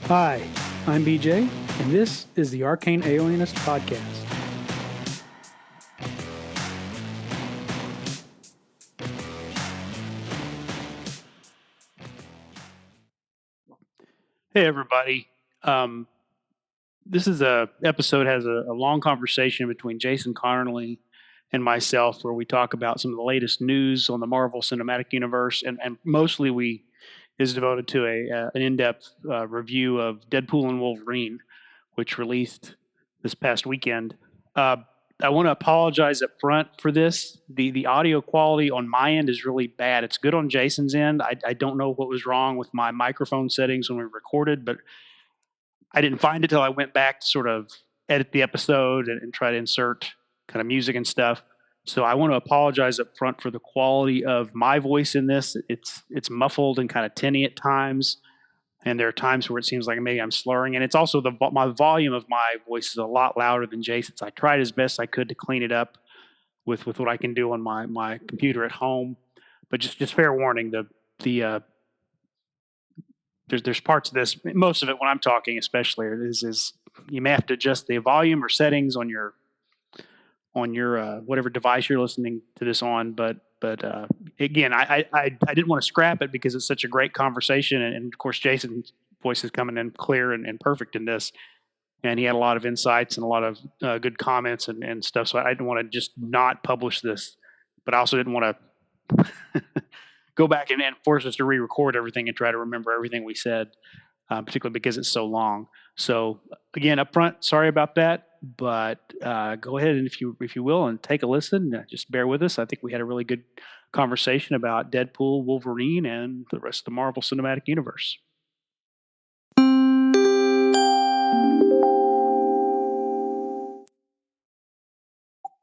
Hi, I'm BJ, and this is the Arcane Alienist Podcast. Hey, everybody. This is a episode has a long conversation between Jason Connerly and myself, where we talk about some of the latest news on the Marvel Cinematic Universe, and mostly is devoted to an in-depth review of Deadpool and Wolverine, which released this past weekend. I want to apologize up front for this. The audio quality on my end is really bad. It's good on Jason's end. I don't know what was wrong with my microphone settings when we recorded, but I didn't find it till I went back to sort of edit the episode and try to insert kind of music and stuff. So I want to apologize up front for the quality of my voice in this. It's muffled and kind of tinny at times, and there are times where it seems like maybe I'm slurring. And it's also my volume of my voice is a lot louder than Jason's. I tried as best I could to clean it up with what I can do on my computer at home, but just fair warning, there's parts of this, most of it when I'm talking especially, is you may have to adjust the volume or settings on your whatever device you're listening to this on. But again, I didn't want to scrap it because it's such a great conversation, and of course Jason's voice is coming in clear and perfect in this, and he had a lot of insights and a lot of good comments and stuff. So I didn't want to just not publish this, but I also didn't want to go back and force us to re-record everything and try to remember everything we said, particularly because it's so long. So again, up front, sorry about that, but go ahead and if you will and take a listen. Just bear with us. I think we had a really good conversation about Deadpool, Wolverine, and the rest of the Marvel Cinematic Universe.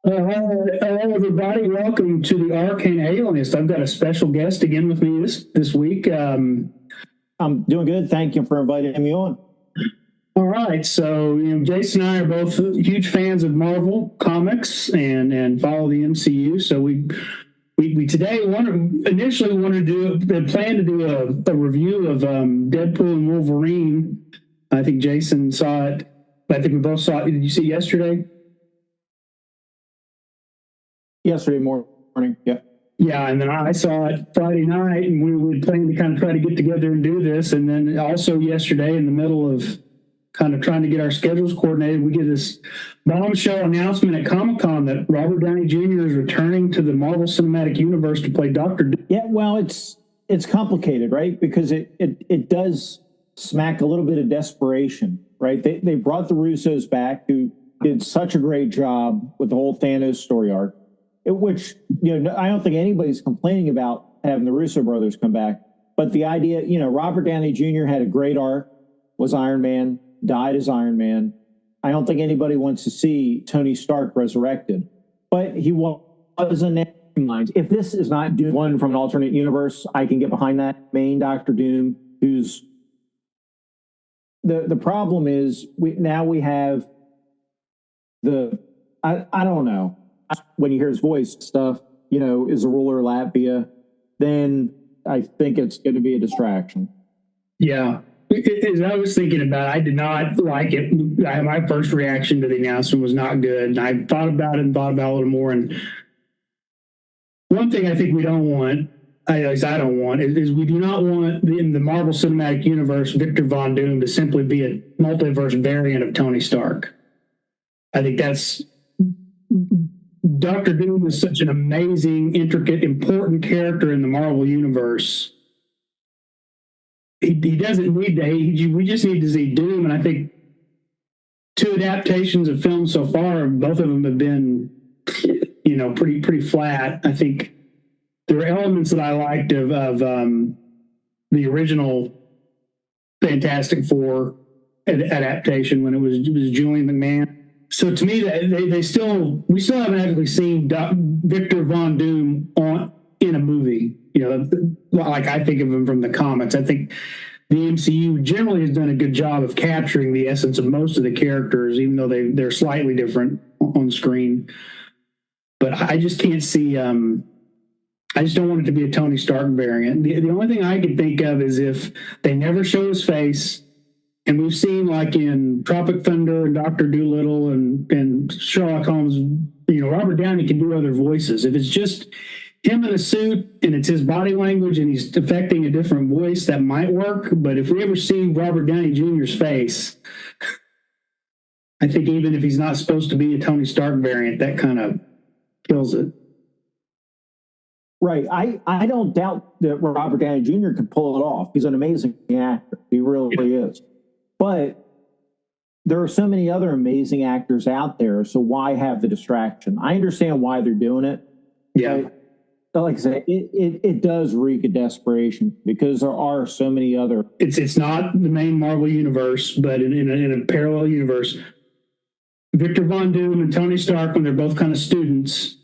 Hello, everybody. Welcome to the Arcane Alienist. I've got a special guest again with me this week. I'm doing good. Thank you for inviting me on. All right. So, Jason and I are both huge fans of Marvel comics and follow the MCU. So we today initially wanted to plan to do a review of Deadpool and Wolverine. I think Jason saw it. I think we both saw it. Did you see it yesterday? Yesterday morning, yeah. Yeah, and then I saw it Friday night, and we were planning to kind of try to get together and do this. And then also yesterday, in the middle of kind of trying to get our schedules coordinated, we get this bombshell announcement at Comic-Con that Robert Downey Jr. is returning to the Marvel Cinematic Universe to play Dr. Doom. Yeah, well, it's complicated, right? Because it does smack a little bit of desperation, right? They brought the Russos back, who did such a great job with the whole Thanos story arc. Which, I don't think anybody's complaining about having the Russo brothers come back. But the idea, Robert Downey Jr. had a great arc, was Iron Man, died as Iron Man. I don't think anybody wants to see Tony Stark resurrected. But he was in minds. If this is not Doom, one from an alternate universe, I can get behind that. Main Doctor Doom, who's... The problem is, we have I don't know. When you hear his voice stuff, is a ruler of Latvia, then I think it's going to be a distraction. Yeah. As I was thinking about it, I did not like it. My first reaction to the announcement was not good. And I thought about it a little more. And one thing I think we don't want, at least I don't want, is we do not want in the Marvel Cinematic Universe, Victor Von Doom to simply be a multiverse variant of Tony Stark. I think that's... Dr. Doom is such an amazing, intricate, important character in the Marvel Universe. He doesn't need to. We just need to see Doom, and I think 2 adaptations of films so far, both of them have been, pretty flat. I think there are elements that I liked of the original Fantastic Four adaptation when it was Julian McMahon. So to me, we still haven't actually seen Victor Von Doom in a movie. Like I think of him from the comics. I think the MCU generally has done a good job of capturing the essence of most of the characters, even though they're slightly different on screen. But I just can't see. I just don't want it to be a Tony Stark variant. The only thing I could think of is if they never show his face, And we've seen, like in Tropic Thunder and Doctor Dolittle and Sherlock Holmes, Robert Downey can do other voices. If it's just him in a suit and it's his body language and he's affecting a different voice, that might work. But if we ever see Robert Downey Jr.'s face, I think even if he's not supposed to be a Tony Stark variant, that kind of kills it. Right. I don't doubt that Robert Downey Jr. can pull it off. He's an amazing actor. He really is. But there are so many other amazing actors out there. So why have the distraction? I understand why they're doing it. Yeah. But like I say, it does reek of desperation because there are so many other. It's not the main Marvel universe, but in a parallel universe, Victor Von Doom and Tony Stark, when they're both kind of students,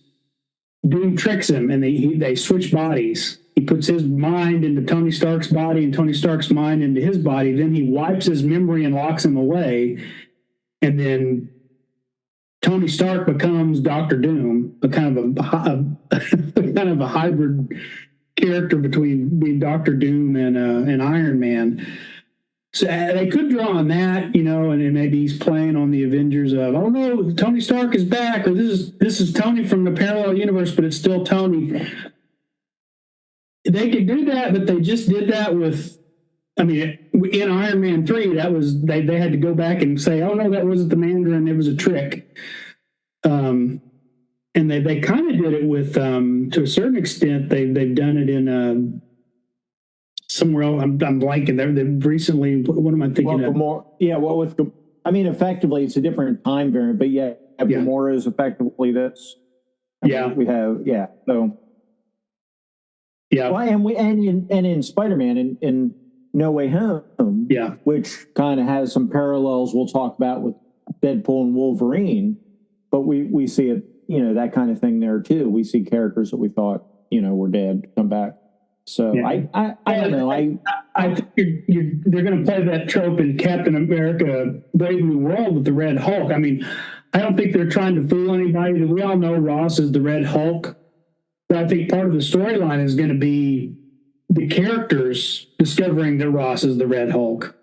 Doom tricks him and they switch bodies. He puts his mind into Tony Stark's body and Tony Stark's mind into his body. Then he wipes his memory and locks him away. And then Tony Stark becomes Doctor Doom, a kind of a hybrid character between being Doctor Doom and Iron Man. So they could draw on that, and maybe he's playing on the Avengers of, oh no, Tony Stark is back, or this is Tony from the parallel universe, but it's still Tony. They could do that, but they just did that with, in Iron Man 3, that was they had to go back and say, oh no, that wasn't the Mandarin, it was a trick. And they kind of did it with, to a certain extent, they've done it in somewhere else. I'm blanking. They've recently. What am I thinking of? Effectively, it's a different time variant, but Gamora is effectively this. We have So yeah. Well, and in Spider-Man in No Way Home, which kind of has some parallels we'll talk about with Deadpool and Wolverine, but we see it, that kind of thing there too. We see characters that we thought were dead come back. So I don't know. I think they're going to play that trope in Captain America: Brave New World with the Red Hulk. I don't think they're trying to fool anybody. We all know Ross is the Red Hulk, but I think part of the storyline is going to be the characters discovering that Ross is the Red Hulk.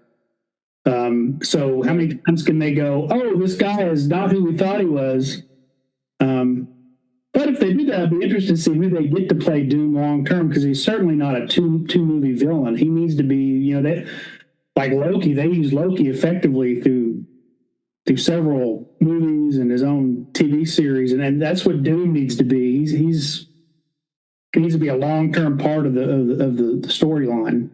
So how many times can they go, oh, this guy is not who we thought he was? But if they do that, I'd be interested to see who they get to play Doom long term, because he's certainly not a two movie villain. He needs to be, like Loki. They use Loki effectively through several movies and his own TV series, and that's what Doom needs to be. He needs to be a long term part of the storyline.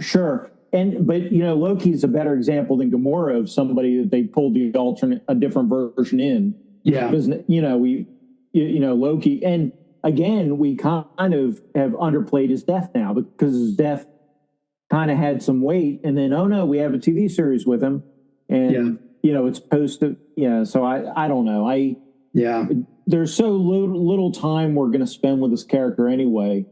Sure. But Loki's a better example than Gamora of somebody that they pulled a different version in. Yeah. Because, Loki, and again, we kind of have underplayed his death now because his death kind of had some weight, and then, oh no, we have a TV series with him, and, it's supposed to, so I don't know. There's so little time we're going to spend with this character anyway,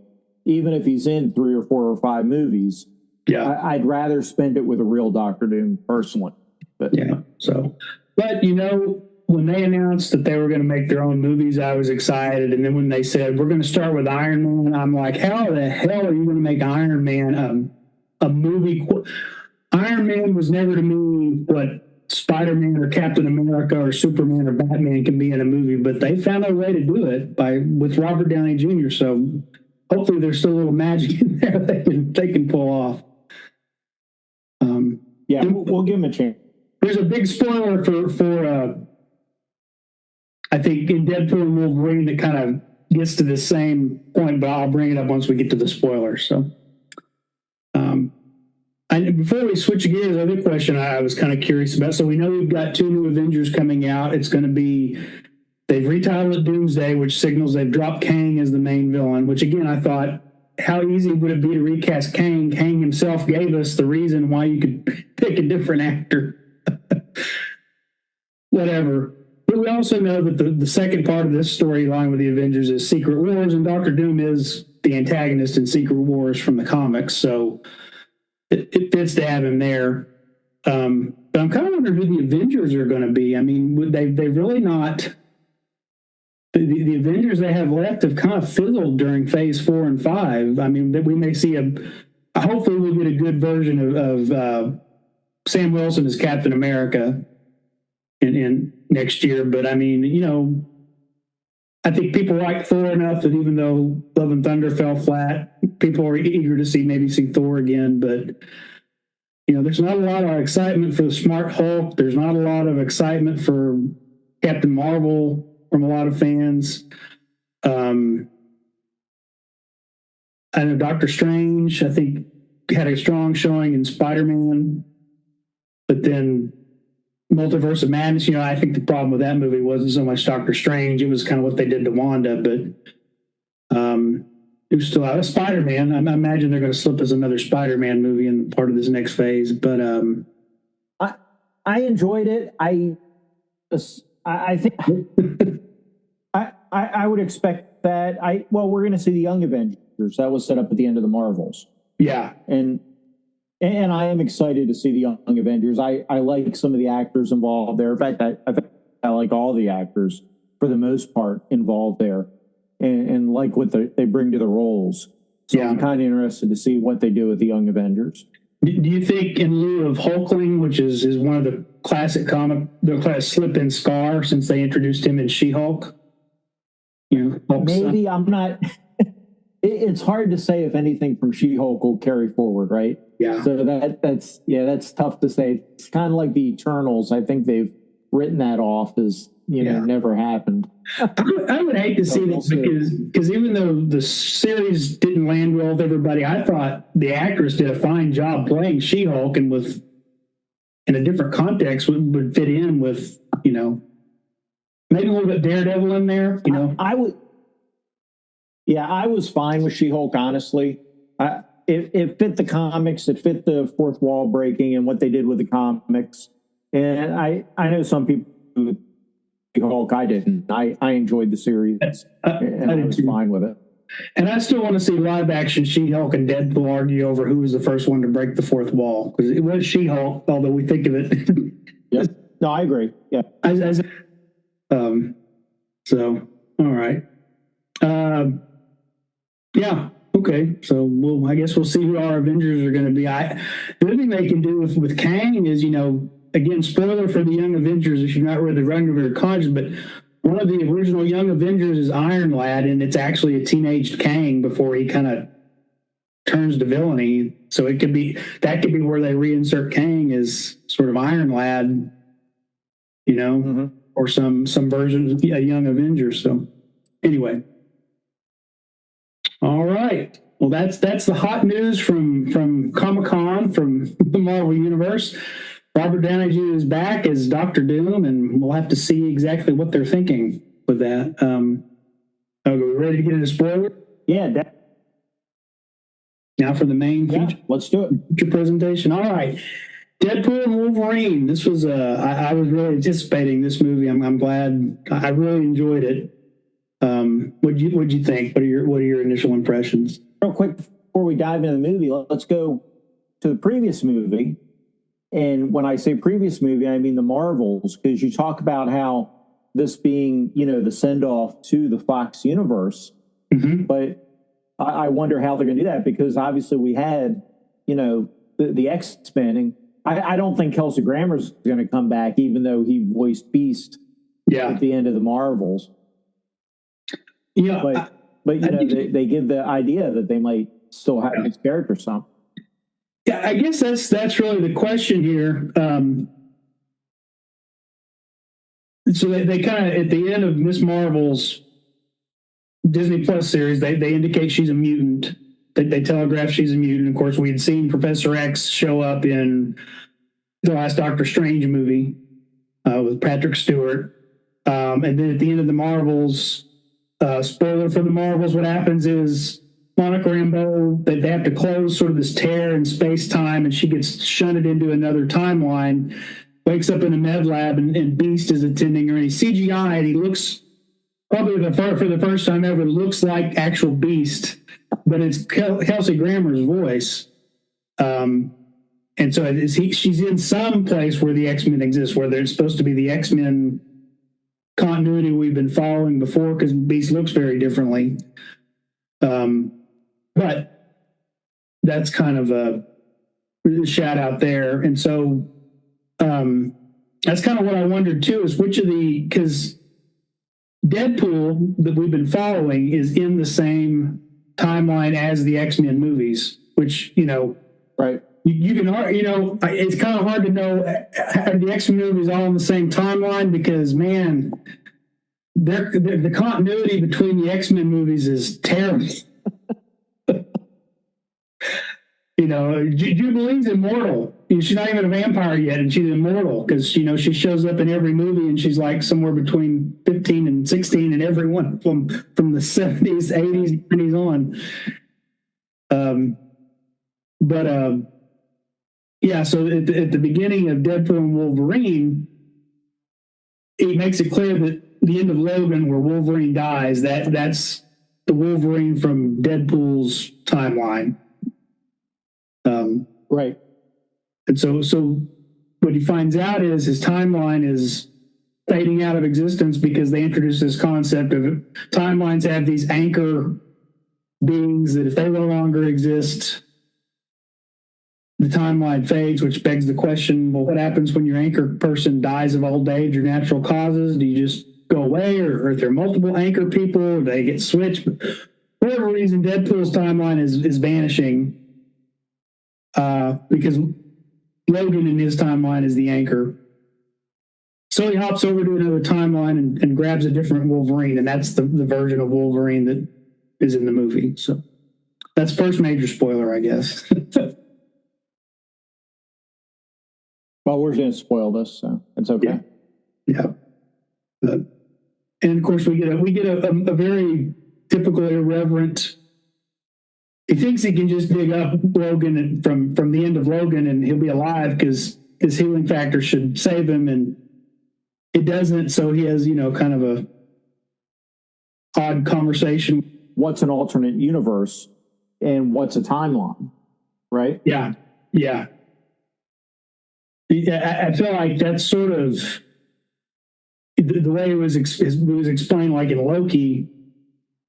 even if he's in 3 or 4 or 5 movies. I'd rather spend it with a real Doctor Doom personally. But when they announced that they were going to make their own movies, I was excited. And then when they said, we're going to start with Iron Man, I'm like, how the hell are you going to make Iron Man a movie? Iron Man was never to me what Spider-Man or Captain America or Superman or Batman can be in a movie, but they found a way to do it with Robert Downey Jr. So hopefully there's still a little magic in there they can pull off. We'll give him a chance. There's a big spoiler for I think in Deadpool and Wolverine that kind of gets to the same point, but I'll bring it up once we get to the spoilers. So, before we switch gears, another question I was kind of curious about. So we know we've got 2 new Avengers coming out. It's going to be, they've retitled it Doomsday, which signals they've dropped Kang as the main villain, which again, I thought, how easy would it be to recast Kang? Kang himself gave us the reason why you could pick a different actor. Whatever. But we also know that the second part of this storyline with the Avengers is Secret Wars, and Doctor Doom is the antagonist in Secret Wars from the comics, so it fits to have him there. But I'm kind of wondering who the Avengers are going to be. They really not... The Avengers they have left have kind of fizzled during Phase 4 and 5. We may see hopefully we'll get a good version of Sam Wilson as Captain America in next year. But I mean, I think people like Thor enough that even though Love and Thunder fell flat, people are eager to see Thor again. But there's not a lot of excitement for the Smart Hulk. There's not a lot of excitement for Captain Marvel from a lot of fans. I know Doctor Strange, I think, had a strong showing in Spider-Man, but then Multiverse of Madness, I think the problem with that movie wasn't so much Doctor Strange. It was kind of what they did to Wanda, but it was still out. Spider-Man, I imagine they're going to slip us another Spider-Man movie in part of this next phase, but I enjoyed it. I think I would expect that. We're going to see the Young Avengers. That was set up at the end of the Marvels. Yeah. And I am excited to see the Young Avengers. I like some of the actors involved there. In fact, I like all the actors for the most part involved there, and like what they bring to the roles. So yeah. I'm kind of interested to see what they do with the Young Avengers. Do you think in lieu of Hulkling, which is one of the classic the class slip-in Scar since they introduced him in She-Hulk? Maybe I'm not. It's hard to say if anything from She-Hulk will carry forward, right? Yeah. So that's tough to say. It's kind of like the Eternals. I think they've written that off as never happened. I would hate to see this because even though the series didn't land well with everybody, I thought the actress did a fine job playing She-Hulk, and in a different context would fit in with maybe a little bit Daredevil in there. I would. Yeah, I was fine with She-Hulk, honestly. It fit the comics. It fit the fourth wall breaking and what they did with the comics. And I know some people who She-Hulk, I didn't. I enjoyed the series, and I was fine with it. And I still want to see live-action She-Hulk and Deadpool argue over who was the first one to break the fourth wall. Because it was She-Hulk, although we think of it. Yeah. No, I agree. Yeah. So, all right. Yeah. Okay. So I guess we'll see who our Avengers are going to be. The other thing they can do with Kang is, again, spoiler for the Young Avengers if you've not read the Young Avengers comics, but one of the original Young Avengers is Iron Lad, and it's actually a teenaged Kang before he kind of turns to villainy. So that could be where they reinsert Kang as sort of Iron Lad, or some version of a Young Avengers. So anyway. All right. Well, that's the hot news from Comic-Con, from the Marvel Universe. Robert Downey Jr. is back as Dr. Doom, and we'll have to see exactly what they're thinking with that. Are we ready to get into spoiler? Yeah. Now for the main feature. Let's do it. Feature presentation. All right. Deadpool and Wolverine. This was I was really anticipating this movie. I'm glad. I really enjoyed it. What'd you think? What are your initial impressions? Real quick before we dive into the movie, let's go to the previous movie. And when I say previous movie, I mean the Marvels, because you talk about how this being, the send-off to the Fox universe. Mm-hmm. But I wonder how they're going to do that, because obviously we had, the X-Men. And I don't think Kelsey Grammer's going to come back, even though he voiced Beast at the end of the Marvels. Yeah, but they give the idea that they might still have his character some. Yeah, I guess that's really the question here. So they kind of, at the end of Miss Marvel's Disney Plus series, they indicate she's a mutant. They telegraph she's a mutant. Of course, we had seen Professor X show up in the last Doctor Strange movie with Patrick Stewart, and then at the end of the Marvels. Spoiler for the Marvels, what happens is Monica Rambeau, they have to close sort of this tear in space-time, and she gets shunted into another timeline, wakes up in a med lab, and Beast is attending her, and he's CGI, and he looks, probably for the first time ever, looks like actual Beast, but it's Kelsey Grammer's voice. And so she's in some place where the X-Men exist, where they're supposed to be the X-Men continuity we've been following before, because Beast looks very differently. But that's kind of a shout out there. And so that's kind of what I wondered too, is which of because Deadpool that we've been following is in the same timeline as the X-Men movies, which, right. You can, it's kind of hard to know, are the X-Men movies all in the same timeline? Because, man, the continuity between the X-Men movies is terrible. Jubilee's immortal. She's not even a vampire yet, and she's immortal because, she shows up in every movie, and she's like somewhere between 15 and 16 in every one from the 70s, 80s, 90s on. Yeah, so at the beginning of Deadpool and Wolverine, it makes it clear that the end of Logan, where Wolverine dies, that's the Wolverine from Deadpool's timeline. Right. And so what he finds out is his timeline is fading out of existence because they introduced this concept of timelines have these anchor beings that if they no longer exist, the timeline fades, which begs the question, well, what happens when your anchor person dies of old age or natural causes? Do you just go away, or if there are multiple anchor people, or do they get switched? But for whatever reason, Deadpool's timeline is vanishing because Logan in his timeline is the anchor. So he hops over to another timeline and grabs a different Wolverine, and that's the version of Wolverine that is in the movie. So that's first major spoiler, I guess. Well, we're going to spoil this, so it's okay. Yeah. And of course, we get a very typical irreverent. He thinks he can just dig up Logan from the end of Logan and he'll be alive because his healing factor should save him, and it doesn't. So he has, kind of a odd conversation. What's an alternate universe and what's a timeline, right? Yeah. I feel like that's sort of the way it was explained, like in Loki,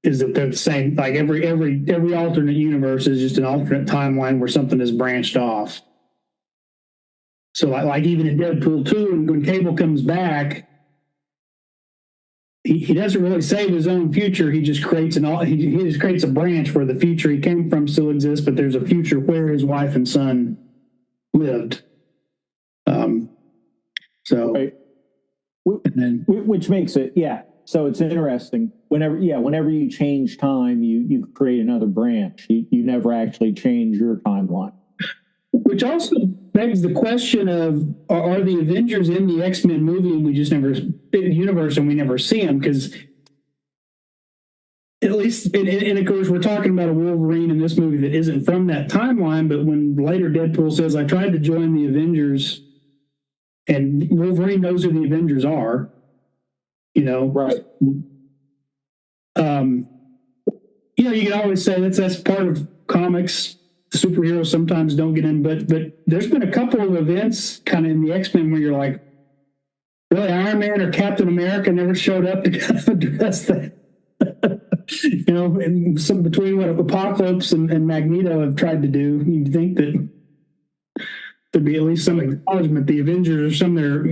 is that they're the same. Like every alternate universe is just an alternate timeline where something is branched off. So like even in Deadpool 2, when Cable comes back, he doesn't really save his own future. He just creates he just creates a branch where the future he came from still exists, but there's a future where his wife and son lived. Right. Which makes it, so it's interesting. Whenever you change time, you create another branch. You never actually change your timeline. Which also begs the question of, are the Avengers in the X-Men movie and we just never, in the universe, and we never see them? Because at least, and of course, we're talking about a Wolverine in this movie that isn't from that timeline, but when later Deadpool says, I tried to join the Avengers, and Wolverine knows who the Avengers are, Right. You can always say that's part of comics. Superheroes sometimes don't get in, but there's been a couple of events kind of in the X-Men where you're like, really, Iron Man or Captain America never showed up to kind of address that. And some between what Apocalypse and Magneto have tried to do, you'd think that there'd be at least some acknowledgement. The Avengers or some of their,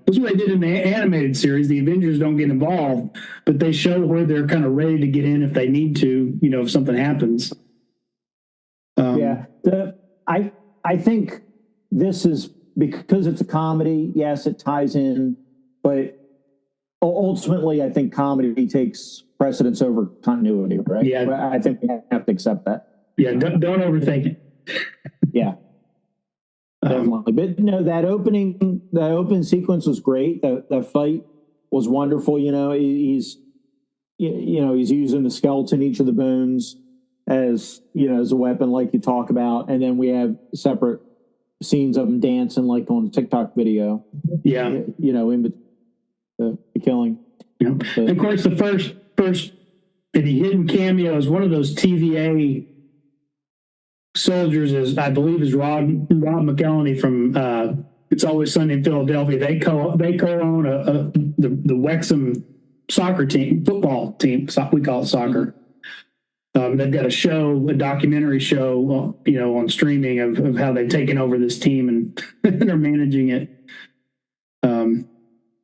that's what they did in the animated series. The Avengers don't get involved, but they show where they're kind of ready to get in if they need to, if something happens. I think this is because it's a comedy. Yes, it ties in, but ultimately, I think comedy takes precedence over continuity, right? Yeah, I think we have to accept that. Yeah, don't overthink it. Yeah, definitely. But that open sequence was great. The fight was wonderful. He's using the skeleton, each of the bones, as a weapon, like you talk about, and then we have separate scenes of him dancing, like on a TikTok video. Yeah, in the killing. Yeah, and of course the first the hidden cameo is one of those TVA soldiers, I believe is Rob McElhenney from It's Always Sunny in Philadelphia. They co-own the Wexham soccer team, football team. We call it soccer. They've got a documentary show, on streaming of how they've taken over this team and they're managing it.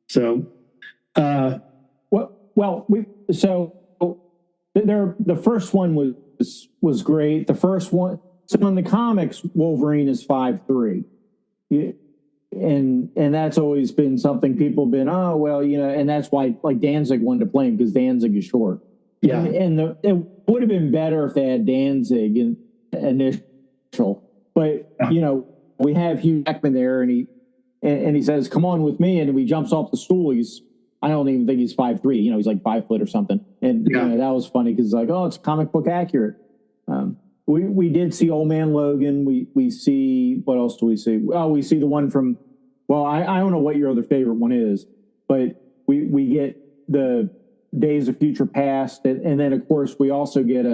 So, the first one was great. The first one, so in the comics, Wolverine is 5'3", and that's always been something people have been, oh well, and that's why like Danzig wanted to play him because Danzig is short. Yeah, and it would have been better if they had Danzig in initial, but we have Hugh Jackman there, and he says, "Come on with me," and he jumps off the stool. I don't even think he's 5'3". He's like 5 foot or something, and that was funny because like, oh, it's comic book accurate. We did see Old Man Logan. We see, what else do we see? Oh, we see the one from. Well, I don't know what your other favorite one is, but we get the Days of Future Past, and then of course we also get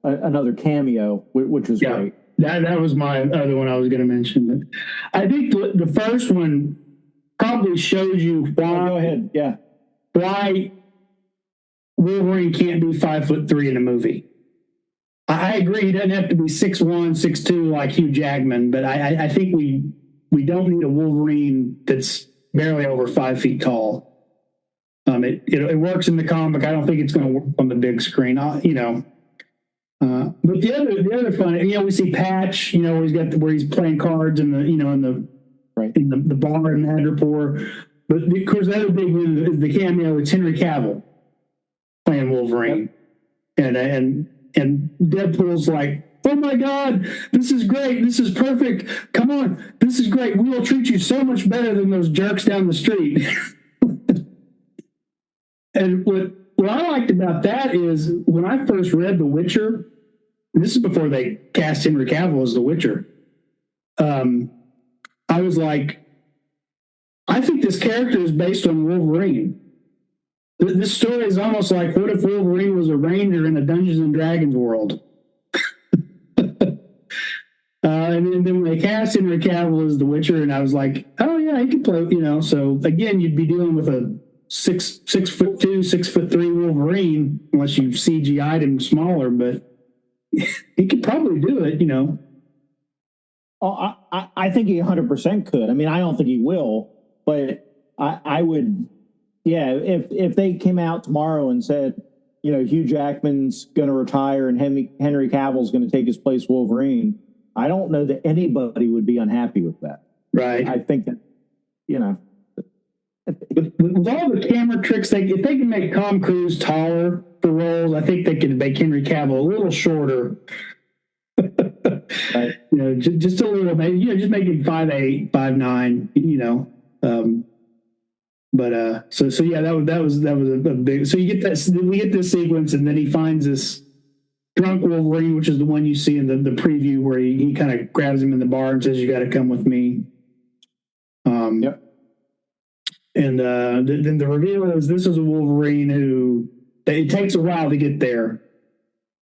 another cameo, which was great. That was my other one I was going to mention. But I think the first one probably shows you why. Oh, go ahead. Yeah. Why Wolverine can't be 5'3" in a movie. I agree. He doesn't have to be 6'1", 6'2" like Hugh Jackman, but I think we don't need a Wolverine that's barely over 5 feet tall. It works in the comic. I don't think it's going to work on the big screen. But the other fun, we see Patch. Where he's playing cards in the bar in Madripoor. But of course, the other big one is the cameo. It's Henry Cavill playing Wolverine, and Deadpool's like, oh my God, this is great. This is perfect. Come on, this is great. We will treat you so much better than those jerks down the street. And what I liked about that is when I first read The Witcher, and this is before they cast Henry Cavill as The Witcher, I was like, I think this character is based on Wolverine. This story is almost like, what if Wolverine was a ranger in a Dungeons and Dragons world? And then when they cast Henry Cavill as The Witcher, and I was like, oh yeah, he could play, So again, you'd be dealing with a 6'2", 6'3" Wolverine, unless you CGI'd him smaller, but he could probably do it, Oh, I think he 100% could. I mean, I don't think he will, but I would. Yeah, if they came out tomorrow and said, Hugh Jackman's going to retire and Henry Cavill's going to take his place, Wolverine, I don't know that anybody would be unhappy with that. Right. I think that, with all the camera tricks, if they can make Tom Cruise taller for roles, I think they could make Henry Cavill a little shorter. Right. Just a little, maybe, just make him 5'8", 5'9", But so yeah, that was a big. So you get that. We get this sequence, and then he finds this drunk Wolverine, which is the one you see in the preview, where he kind of grabs him in the bar and says, "You got to come with me." Yep. And then the reveal is this is a Wolverine who it takes a while to get there.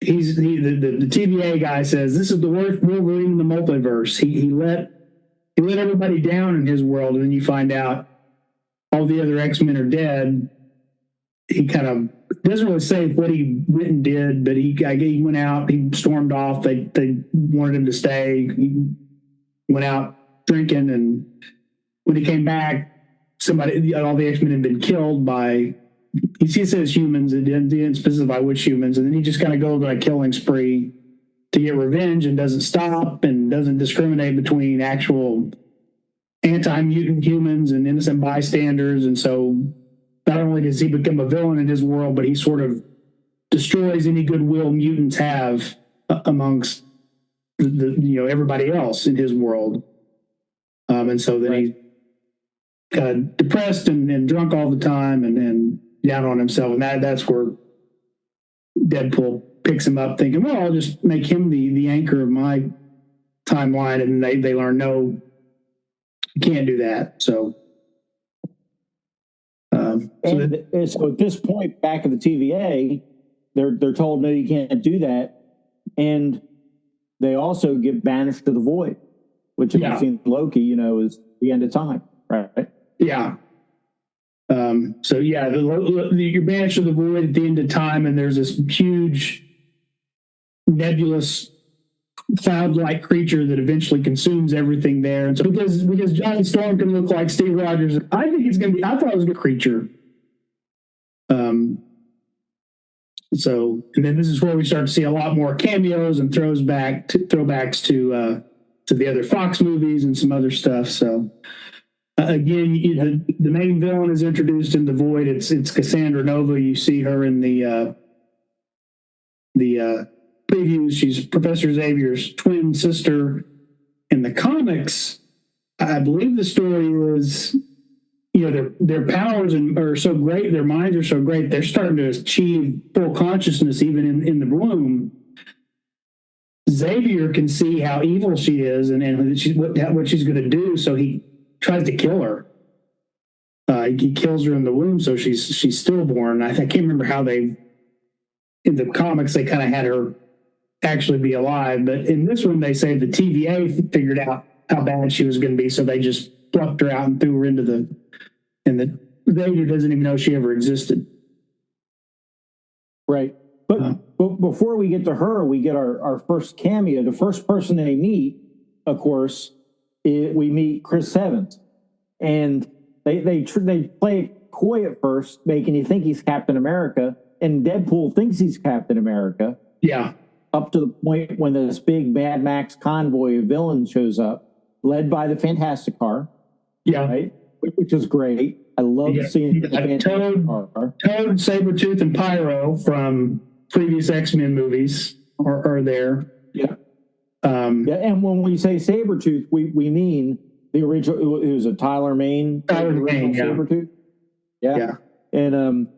The TVA guy says this is the worst Wolverine in the multiverse. He let everybody down in his world, and then you find out all the other X-Men are dead. He kind of doesn't really say what he went and did, but he went out, he stormed off. They wanted him to stay. He went out drinking, and when he came back, all the X-Men had been killed by, he says humans, it didn't specify which humans, and then he just kind of goes on a killing spree to get revenge and doesn't stop and doesn't discriminate between actual anti-mutant humans and innocent bystanders. And so not only does he become a villain in his world, but he sort of destroys any goodwill mutants have amongst everybody else in his world. And so then he's depressed and drunk all the time and down on himself. And that's where Deadpool picks him up thinking, well, I'll just make him the anchor of my timeline. And they learn, no, you can't do that. So so at this point, back at the TVA, they're told, no, you can't do that. And they also get banished to the void, which if you've seen Loki, is the end of time, right? Yeah. So yeah, you're banished to the void at the end of time, and there's this huge nebulous cloud-like creature that eventually consumes everything there. And so because Johnny Storm can look like Steve Rogers, I think it's going to be. I thought it was a good creature. So, and then this is where we start to see a lot more cameos and throwbacks to the other Fox movies and some other stuff. So, again, the main villain is introduced in The Void. It's Cassandra Nova. You see her in the previews. She's Professor Xavier's twin sister. In the comics, I believe the story was, their powers are so great, their minds are so great, they're starting to achieve full consciousness even in the womb. Xavier can see how evil she is and what she's going to do, so he tries to kill her. He kills her in the womb, so she's stillborn. I can't remember how in the comics they kind of had her actually be alive, but in this one they say the TVA figured out how bad she was going to be, so they just plucked her out and threw her into and the Xavier doesn't even know she ever existed. Right. But before we get to her, we get our first cameo. The first person they meet, of course, we meet Chris Evans. And they play it coy at first, making you think he's Captain America. And Deadpool thinks he's Captain America. Yeah. Up to the point when this big Mad Max convoy of villains shows up, led by the Fantastic Car. Yeah. Right? Which is great. I love seeing the Fantastic Car. Toad, Sabretooth, and Pyro from previous X-Men movies are there. Yeah. And when we say Sabretooth, we mean the original. It was a Tyler Mane. Sabretooth. Yeah. And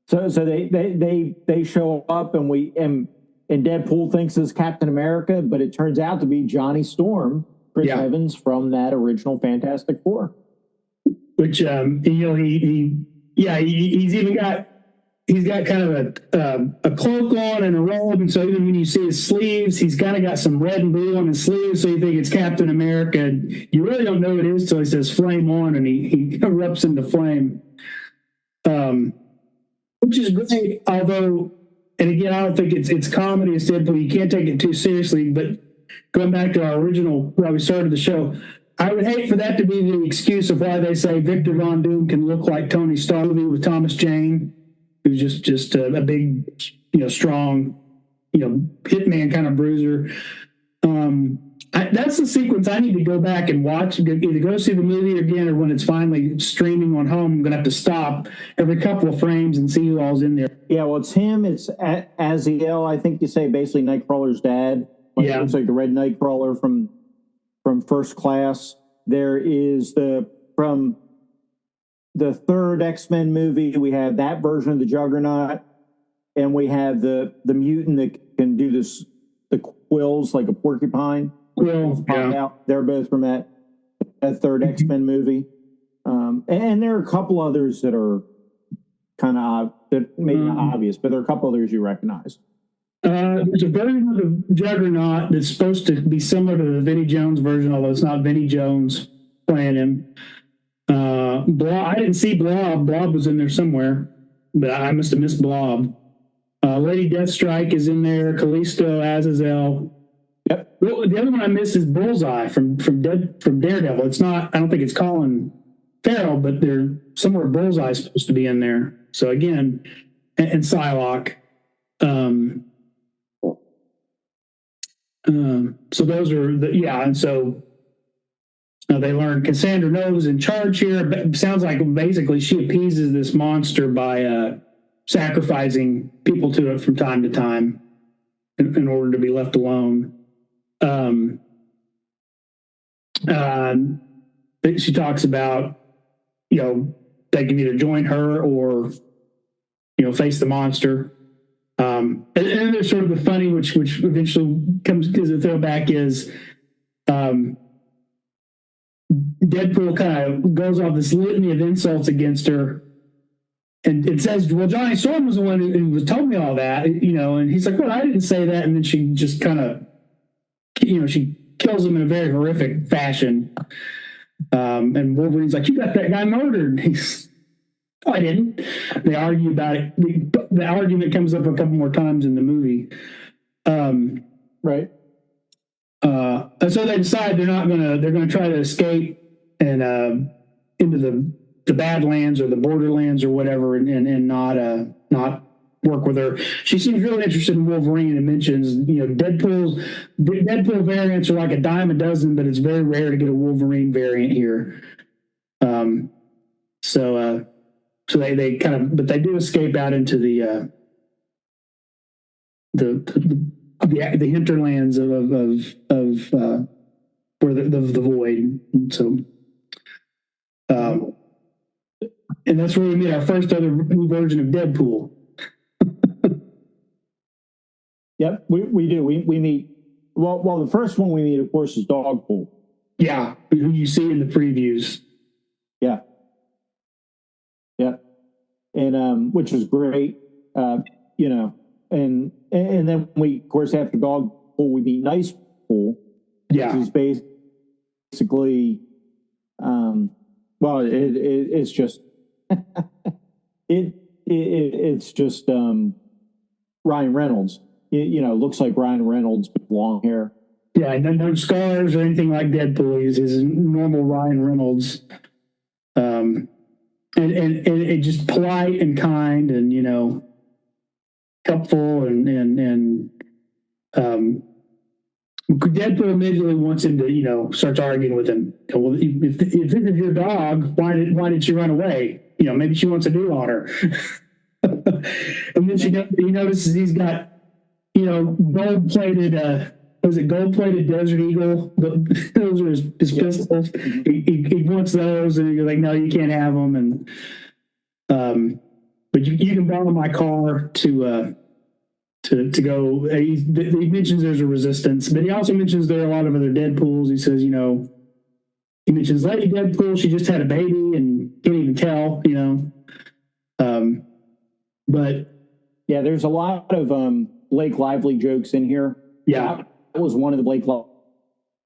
so they show up and Deadpool thinks it's Captain America, but it turns out to be Johnny Storm, Chris Evans from that original Fantastic Four. Which he's got kind of a cloak on and a robe, and so even when you see his sleeves, he's kind of got some red and blue on his sleeves, so you think it's Captain America. You really don't know what it is till he says "flame on," and he erupts into flame, which is great. Although, and again, I don't think it's comedy. It's Deadpool. You can't take it too seriously. But going back to our original, where we started the show, I would hate for that to be the excuse of why they say Victor Von Doom can look like Tony Stark with Thomas Jane, who's just a big, strong, hitman kind of bruiser. That's the sequence I need to go back and watch. Either go see the movie again, or when it's finally streaming on home, I'm going to have to stop every couple of frames and see who all's in there. Yeah, well, it's him. It's Aziel. I think you say basically Nightcrawler's dad. It looks like the Red Nightcrawler from First Class. There is from the third X-Men movie, we have that version of the Juggernaut, and we have the mutant that can do the quills like a porcupine. Quills, out. They're both from that third X-Men movie. And there are a couple others that are kind of that maybe not obvious, but there are a couple others you recognize. There's a version of the Juggernaut that's supposed to be similar to the Vinnie Jones version, although it's not Vinnie Jones playing him. Blob, I didn't see Blob. Blob was in there somewhere, but I must have missed Blob. Lady Deathstrike is in there. Callisto, Azazel. Yep. Well, the other one I missed is Bullseye from Daredevil. It's not. I don't think it's Colin Farrell, but they're somewhere. Bullseye is supposed to be in there. So again, and Psylocke. So those are and so they learn Cassandra Nova's in charge here. It sounds like basically she appeases this monster by sacrificing people to it from time to time in order to be left alone. She talks about, they can either join her or, face the monster. And then there's sort of the funny, which eventually comes as a throwback, is Deadpool kind of goes off this litany of insults against her, and it says, "Well, Johnny Storm was the one who told me all that," and he's like, "Well, I didn't say that," and then she just kind of, she kills him in a very horrific fashion. And Wolverine's like, "You got that guy murdered." And he's, "Oh, I didn't." They argue about it. The argument comes up a couple more times in the movie. Right. So they decide they're going to try to escape and into the Badlands or the Borderlands or whatever, and not work with her. She seems really interested in Wolverine and mentions, Deadpool variants are like a dime a dozen, but it's very rare to get a Wolverine variant here. So they kind of, but they do escape out into the hinterlands of where the void. So, and that's where we meet our first other version of Deadpool. Yep, we do. We meet. Well, the first one we meet, of course, is Dogpool. Yeah, who you see in the previews. Yeah. And which was great. And then we, of course, after Dogpool, we meet Nice Pool. Yeah, which is basically, it's just it's just Ryan Reynolds. Looks like Ryan Reynolds with long hair. Yeah, and no scars or anything like Deadpool. He's normal Ryan Reynolds. And it just polite and kind and, helpful and Deadpool immediately wants him to, starts arguing with him. Well, if this is your dog, why did she run away? Maybe she wants a new owner. And then he notices he's got, gold-plated, gold-plated Desert Eagle? Those are his pistols. He wants those, and you're like, no, you can't have them. And but you can borrow my car to go. He mentions there's a resistance, but he also mentions there are a lot of other Deadpools. He says, he mentions Lady Deadpool. She just had a baby and can't even tell, But yeah, there's a lot of Blake Lively jokes in here. Yeah, that was one of the Blake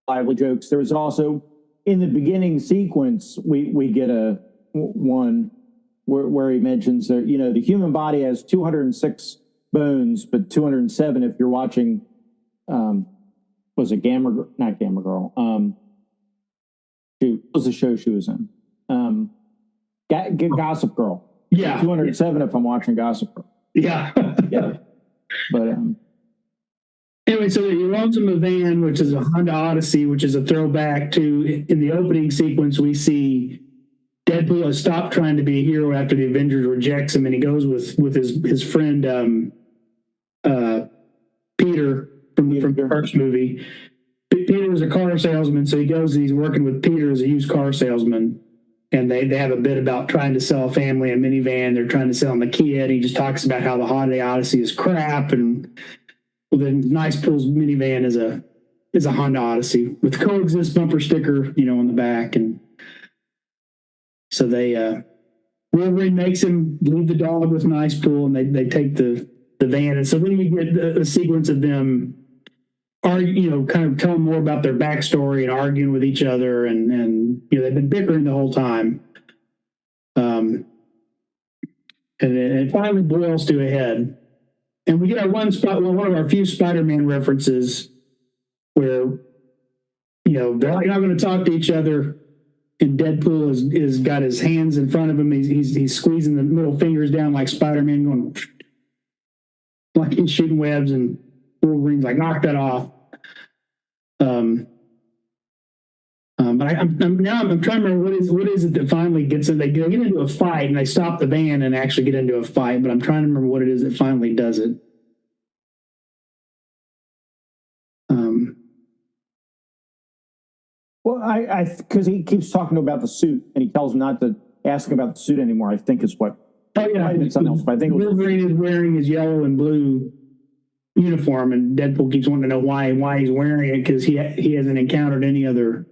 Lively jokes. There was also in the beginning sequence we get a one where he mentions that the human body has 206 bones, but 207 if you're watching. Was it not Gamma Girl? What was the show she was in? Gossip Girl. Yeah, 207 if I'm watching Gossip Girl. Yeah, yeah. But anyway, so he loans him a van, which is a Honda Odyssey, which is a throwback to in the opening sequence we see Deadpool has stopped trying to be a hero after the Avengers rejects him, and he goes with his friend Peter from the first movie. Peter is a car salesman, so he goes and he's working with Peter as a used car salesman. And they have a bit about trying to sell a family a minivan. They're trying to sell him a Kia. He just talks about how the Honda Odyssey is crap, and then Nice Pool's minivan is a Honda Odyssey with coexist bumper sticker, on the back. And so they Wolverine makes him leave the dog with Nice Pool, and they take the van. And so then we get a sequence of them kind of telling more about their backstory and arguing with each other, and they've been bickering the whole time. And it finally boils to a head. And we get our one of our few Spider-Man references where, they're not going to talk to each other. And Deadpool is got his hands in front of him. He's squeezing the middle fingers down like Spider-Man, going like he's shooting webs, and Wolverine's like, knock that off. But I'm trying to remember what is it that finally gets it. They get into a fight, and they stop the van and actually get into a fight. But I'm trying to remember what it is that finally does it. Well, because he keeps talking about the suit, and he tells him not to ask about the suit anymore. I think is what. Oh yeah, something else. But I think Wolverine is wearing his yellow and blue uniform, and Deadpool keeps wanting to know why he's wearing it, because he hasn't encountered any other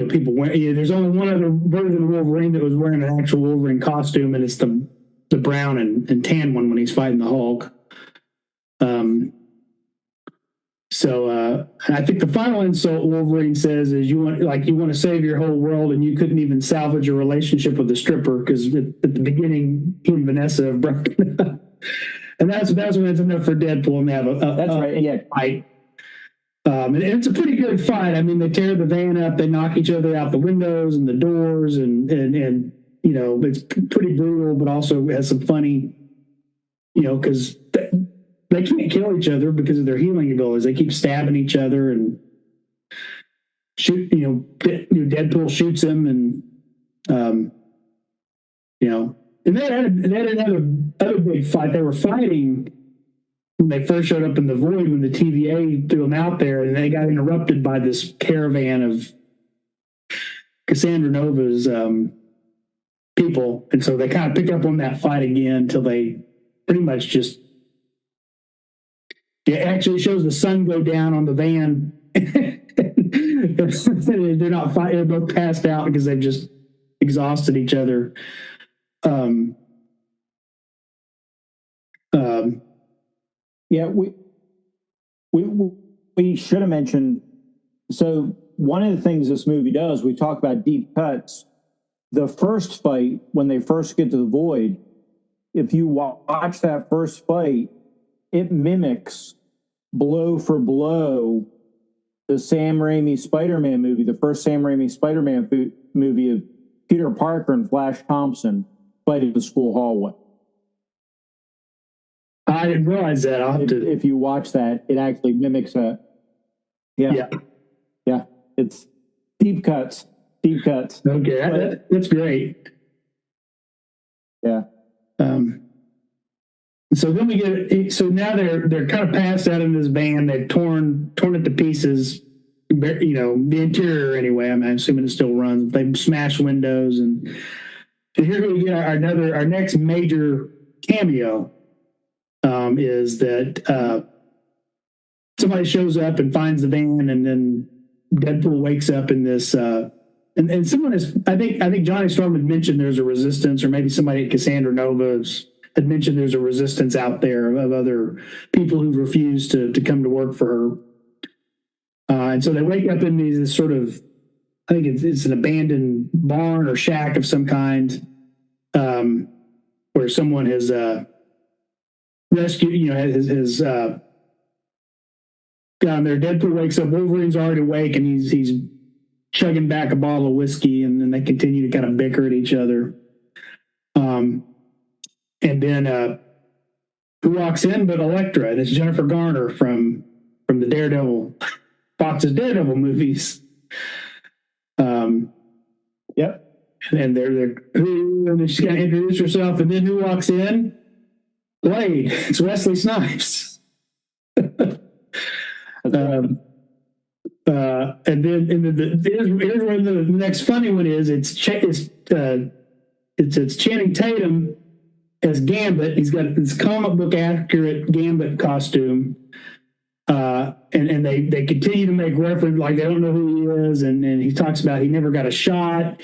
people wearing. There's only one other version of Wolverine that was wearing an actual Wolverine costume, and it's the brown and tan one when he's fighting the Hulk. So I think the final insult Wolverine says is you want to save your whole world, and you couldn't even salvage a relationship with the stripper, because at the beginning he and Vanessa have broken up. And that's when it's enough for Deadpool and they have That's right. Yeah. fight. And it's a pretty good fight. I mean, they tear the van up, they knock each other out the windows and the doors, and it's pretty brutal, but also has some funny, because they can't kill each other because of their healing abilities. They keep stabbing each other and shoot. Deadpool shoots him, and and they had another big fight. They were fighting when they first showed up in the void when the TVA threw them out there, and they got interrupted by this caravan of Cassandra Nova's people, and so they kind of picked up on that fight again until they pretty much just. It actually shows the sun go down on the van. They're not fighting; they're both passed out because they've just exhausted each other. Yeah, we should have mentioned. So one of the things this movie does, we talk about deep cuts. The first fight, when they first get to the void, if you watch that first fight, it mimics blow for blow the Sam Raimi Spider-Man movie, the first Sam Raimi Spider-Man movie of Peter Parker and Flash Thompson fighting in the school hallway. I didn't realize that. If you watch that, it actually mimics that. Yeah. It's deep cuts. Okay, that's great. Yeah. So then we get. So now they're kind of passed out in this van. They've torn it to pieces. The interior anyway. I'm assuming it still runs. They smash windows, and here we get our next major cameo. Is that somebody shows up and finds the van, and then Deadpool wakes up in this, and someone is, I think Johnny Storm had mentioned there's a resistance, or maybe somebody at Cassandra Nova's had mentioned there's a resistance out there of other people who refuse to come to work for her. And so they wake up in this sort of, I think it's an abandoned barn or shack of some kind, where someone has rescued, has down there. Deadpool wakes up. Wolverine's already awake, and he's chugging back a bottle of whiskey, and then they continue to kind of bicker at each other. And then who walks in but Elektra, and it's Jennifer Garner from the Daredevil, Fox's Daredevil movies. Yep. And they're and then she's going to introduce herself, and then who walks in? Blade. It's Wesley Snipes. And then here's where the next funny one is. It's Channing Tatum as Gambit. He's got this comic book accurate Gambit costume, and they continue to make reference like they don't know who he is, and he talks about he never got a shot,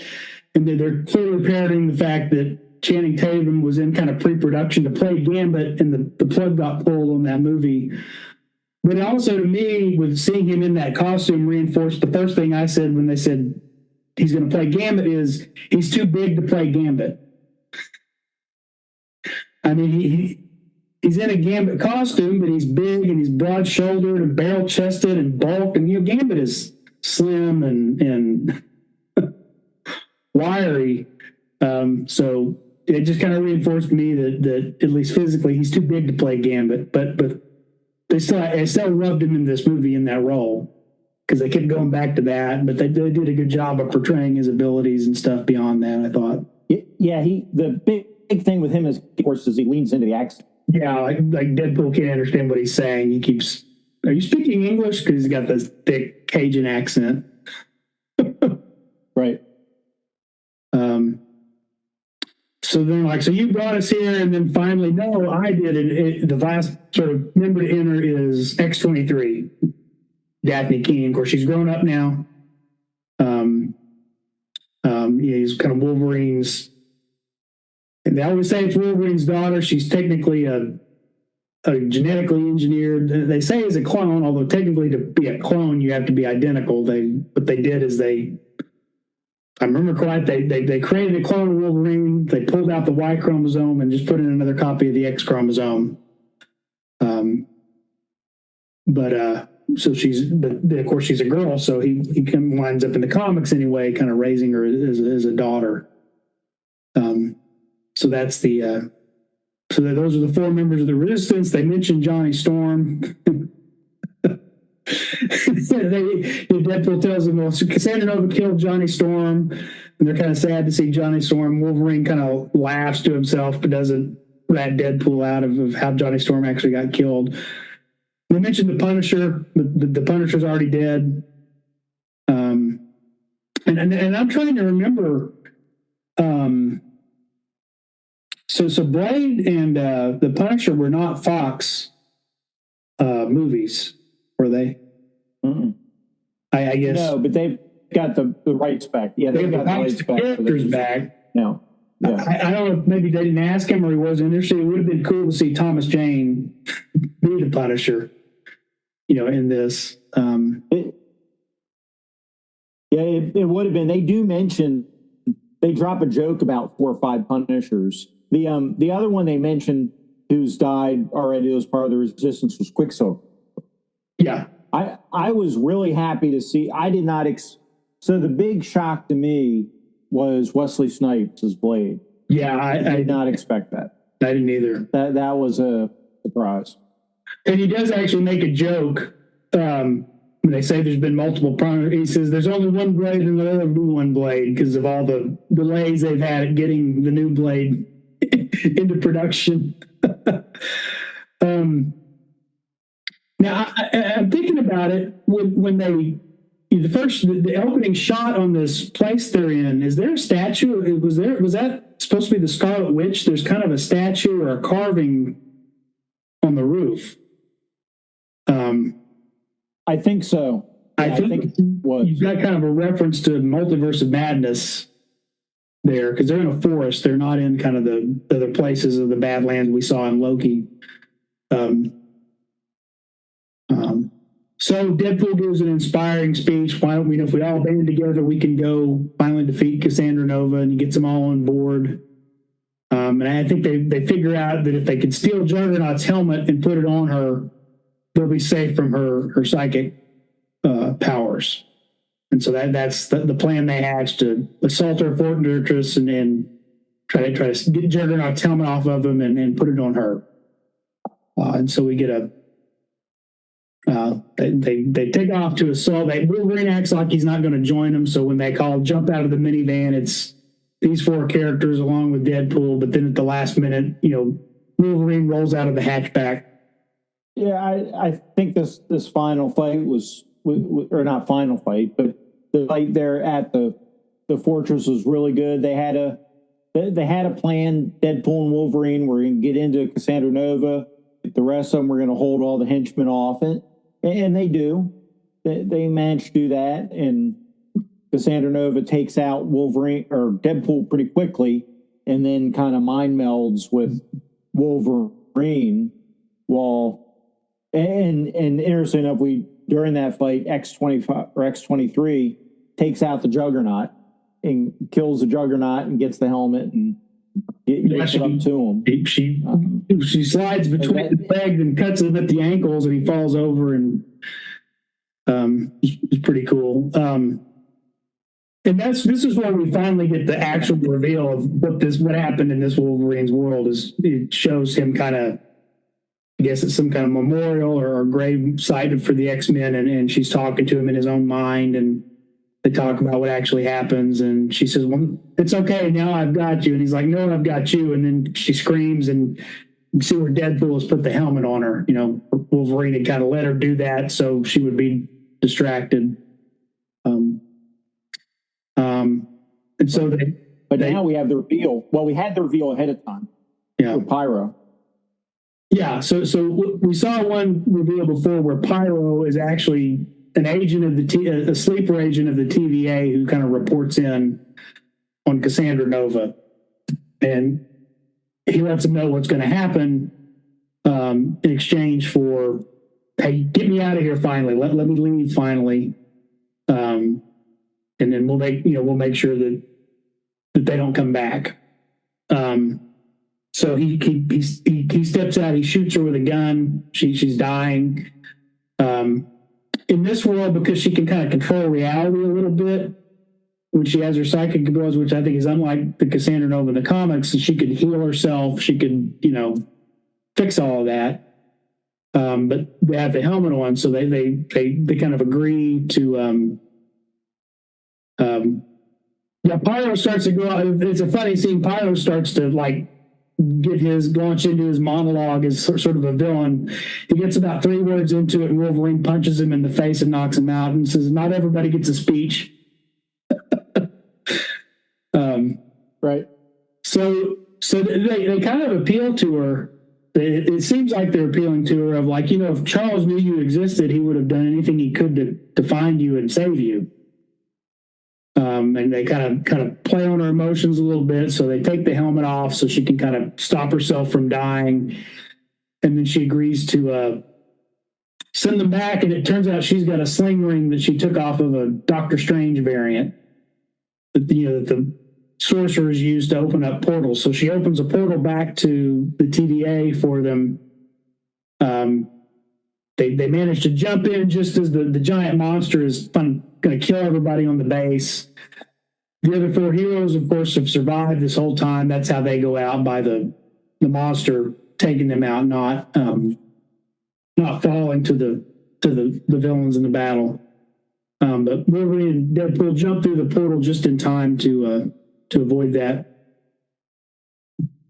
and they're clearly parroting the fact that Channing Tatum was in kind of pre-production to play Gambit, and the plug got pulled on that movie. But also, to me, with seeing him in that costume, reinforced the first thing I said when they said he's going to play Gambit is he's too big to play Gambit. I mean, he's in a Gambit costume, but he's big and he's broad-shouldered and barrel-chested and bulked. And Gambit is slim and wiry. So it just kind of reinforced me that at least physically he's too big to play Gambit. But they still rubbed him in this movie in that role because they kept going back to that. But they did a good job of portraying his abilities and stuff beyond that, I thought. Yeah, the big thing with him is, of course, is he leans into the accent. Yeah, like Deadpool can't understand what he's saying. He keeps, "Are you speaking English?" Because he's got this thick Cajun accent. Right. So then, so you brought us here, and then finally, no, I did it. The last sort of member to enter is X-23, Daphne Keene. Of course, she's grown up now. He's kind of Wolverine's. And they always say it's Wolverine's daughter. She's technically a genetically engineered. They say is a clone, although technically to be a clone, you have to be identical. What they did is if I remember correctly, they created a clone of Wolverine. They pulled out the Y chromosome and just put in another copy of the X chromosome. So of course she's a girl, so he winds up in the comics anyway, kind of raising her as a daughter. So that's the so those are the 4 members of the Resistance. They mentioned Johnny Storm. Deadpool tells them, well, Cassandra Nova killed Johnny Storm, and they're kind of sad to see Johnny Storm. Wolverine kind of laughs to himself, but doesn't rat Deadpool out of how Johnny Storm actually got killed. We mentioned the Punisher. The Punisher's already dead. And I'm trying to remember. So Blade and the Punisher were not Fox movies, were they? Mm-mm. I guess no, but they've got the rights back. Yeah, they got the rights back. Characters back. No. Yeah. I don't know if maybe they didn't ask him or he wasn't interested. It would have been cool to see Thomas Jane be the Punisher, in this. It would have been. They do mention, they drop a joke about 4 or 5 Punishers. The other one they mentioned who's died already as part of the Resistance was Quicksilver. Yeah. I was really happy to see. I did not. So the big shock to me was Wesley Snipes as Blade. Yeah, I did not expect that. I didn't either. That was a surprise. And he does actually make a joke when they say there's been multiple Punishers. He says there's only one Blade and there'll be one Blade because of all the delays they've had at getting the new Blade into production. Now, I'm thinking about it when the opening shot on this place they're in. Is there a statue? Was that supposed to be the Scarlet Witch? There's kind of a statue or a carving on the roof. I think so. I think it was. You've got kind of a reference to Multiverse of Madness there because they're in a forest. They're not in kind of the other places of the Badlands we saw in Loki. So Deadpool gives an inspiring speech. Why don't we, if we all band together, we can go finally defeat Cassandra Nova, and he gets them all on board. And I think they figure out that if they can steal Juggernaut's helmet and put it on her, they'll be safe from her psychic powers. And so that's the plan they hatch to assault her fortress and then try to get Juggernaut's helmet off of him and put it on her. And so we get they take off to assault. Wolverine acts like he's not going to join them. So when they jump out of the minivan, it's these 4 characters along with Deadpool. But then at the last minute, Wolverine rolls out of the hatchback. Yeah, I think this final fight was, or not final fight, but the fight there at the fortress was really good. They had a plan. Deadpool and Wolverine were going to get into Cassandra Nova. The rest of them were going to hold all the henchmen off, and they do. They managed to do that, and Cassandra Nova takes out Wolverine or Deadpool pretty quickly, and then kind of mind melds with Wolverine. And interesting enough, during that fight, X-25 or X-23 takes out the Juggernaut and kills the Juggernaut and gets the helmet and gets it up to him. She slides between the legs and cuts him at the ankles, and he falls over, and it's pretty cool. And this is where we finally get the actual reveal of what happened in this Wolverine's world. Is it shows him kind of, I guess it's some kind of memorial or grave site for the X-Men, and she's talking to him in his own mind, and they talk about what actually happens, and she says, well, it's okay, now I've got you. And he's like, no, I've got you. And then she screams, and you see where Deadpool has put the helmet on her. Wolverine had kind of let her do that so she would be distracted. And so now we have the reveal. Well, we had the reveal ahead of time. Yeah. With Pyro. Yeah, so we saw one reveal before where Pyro is actually an agent of a sleeper agent of the TVA who kind of reports in on Cassandra Nova, and he lets them know what's going to happen in exchange for, hey, get me out of here finally, let me leave finally, and then we'll make sure that they don't come back. So he steps out. He shoots her with a gun. She's dying. In this world, because she can kind of control reality a little bit, when she has her psychic abilities, which I think is unlike the Cassandra Nova in the comics, she could heal herself. She could, fix all of that. But they have the helmet on, so they kind of agree to. Pyro starts to go out. It's a funny scene. Pyro starts to launch into his monologue as sort of a villain. He gets about 3 words into it, and Wolverine punches him in the face and knocks him out and says, "Not everybody gets a speech." Right. So they kind of appeal to her. It seems like they're appealing to her of if Charles knew you existed, he would have done anything he could to find you and save you. And they kind of play on her emotions a little bit. So they take the helmet off so she can kind of stop herself from dying. And then she agrees to send them back. And it turns out she's got a sling ring that she took off of a Doctor Strange variant that the sorcerers used to open up portals. So she opens a portal back to the TVA for them. They manage to jump in just as the giant monster is going to kill everybody on the base. The other 4 heroes, of course, have survived this whole time. That's how they go out, by the monster taking them out, not falling to the villains in the battle. But Wolverine and Deadpool jump through the portal just in time to avoid that.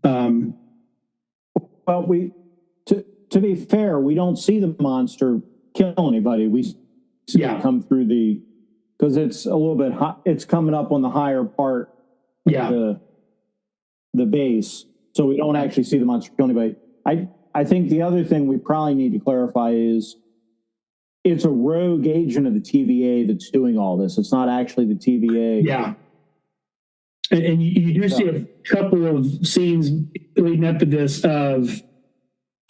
Well, to be fair, we don't see the monster kill anybody. We see it come through because it's a little bit hot. It's coming up on the higher part of the base. So we don't actually see the monster kill anybody. I think the other thing we probably need to clarify is it's a rogue agent of the TVA that's doing all this. It's not actually the TVA. Yeah. And you do see a couple of scenes leading up to this of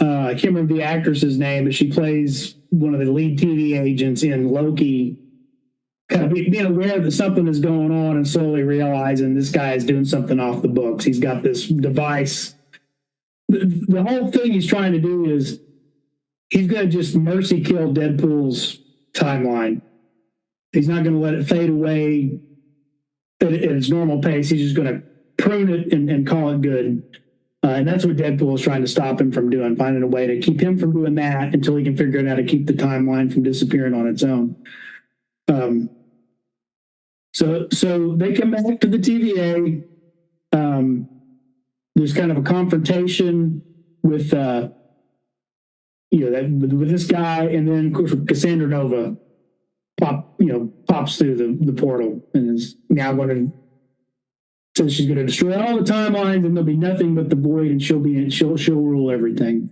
I can't remember the actress's name, but she plays one of the lead TV agents in Loki, kind of being aware that something is going on and slowly realizing this guy is doing something off the books. He's got this device. The whole thing he's trying to do is he's going to just mercy kill Deadpool's timeline. He's not going to let it fade away at its normal pace. He's just going to prune it and call it good. And that's what Deadpool is trying to stop him from doing, finding a way to keep him from doing that until he can figure out how to keep the timeline from disappearing on its own. So they come back to the TVA. There's kind of a confrontation with with this guy, and then of course Cassandra Nova pops through the portal and is now going to. So she's going to destroy all the timelines, and there'll be nothing but the void, and she'll rule everything.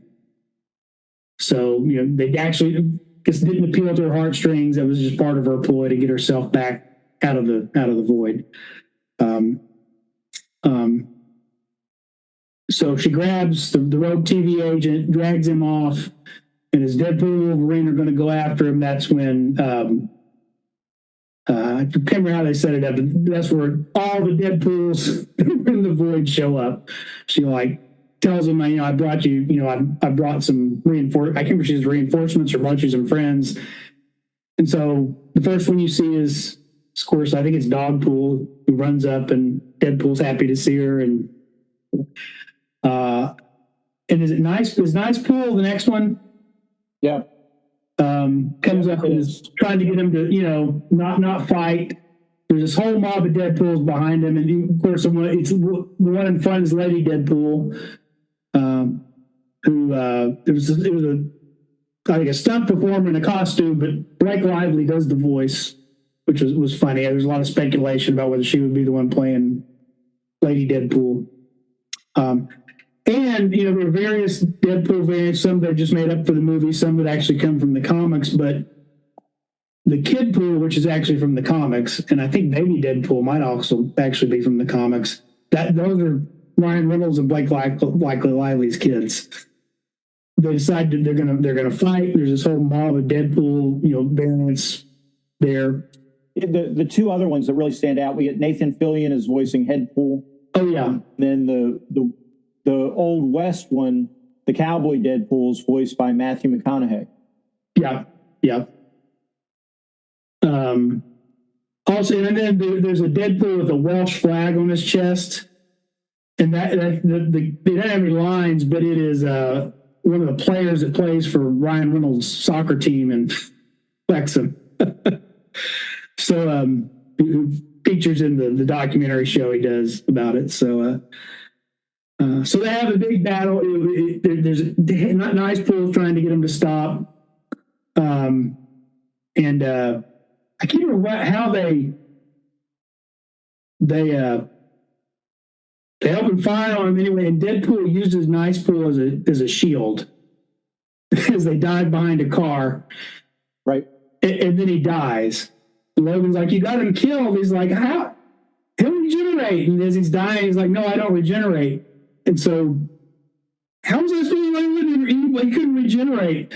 So they actually just didn't appeal to her heartstrings. That was just part of her ploy to get herself back out of the void. So she grabs the rogue TV agent, drags him off, and as Deadpool and Wolverine are going to go after him, that's when. I can't remember how they set it up, but that's where all the Deadpools in the void show up. She tells him, I brought you, I brought some I can't remember if she's reinforcements or brought you some friends. And so the first one you see is, of course, I think it's Dogpool, who runs up, and Deadpool's happy to see her. And is it Nice? Is Nice Pool the next one? Yeah. Comes up and is trying to get him to, not fight. There's this whole mob of Deadpools behind him, and of course, the one in front is Lady Deadpool, who it was a stunt performer in a costume, but Blake Lively does the voice, which was funny. There's a lot of speculation about whether she would be the one playing Lady Deadpool. And, there are various Deadpool variants, some that are just made up for the movie, some that actually come from the comics, but the Kid Pool, which is actually from the comics, and I think Baby Deadpool might also actually be from the comics, those are Ryan Reynolds and Blake Lively's kids. They decide that they're gonna fight. There's this whole mob of Deadpool, variants there. The 2 other ones that really stand out, we get Nathan Fillion is voicing Headpool. Oh, yeah. Then the the Old West one, the cowboy Deadpool, is voiced by Matthew McConaughey. Yeah, yeah. Also, and then there's a Deadpool with a Welsh flag on his chest, and they don't have any lines, but it is one of the players that plays for Ryan Reynolds' soccer team in Wrexham. So, who features in the documentary show he does about it. So, so they have a big battle. There's nice pools trying to get him to stop. And I can't remember how they open fire on him anyway. And Deadpool uses Nice Pool as a shield as they dive behind a car. Right. And then he dies. Logan's like, "You got him killed." He's like, "How? He'll regenerate." And as he's dying, he's like, "No, I don't regenerate." And so, how was this feeling? He couldn't regenerate.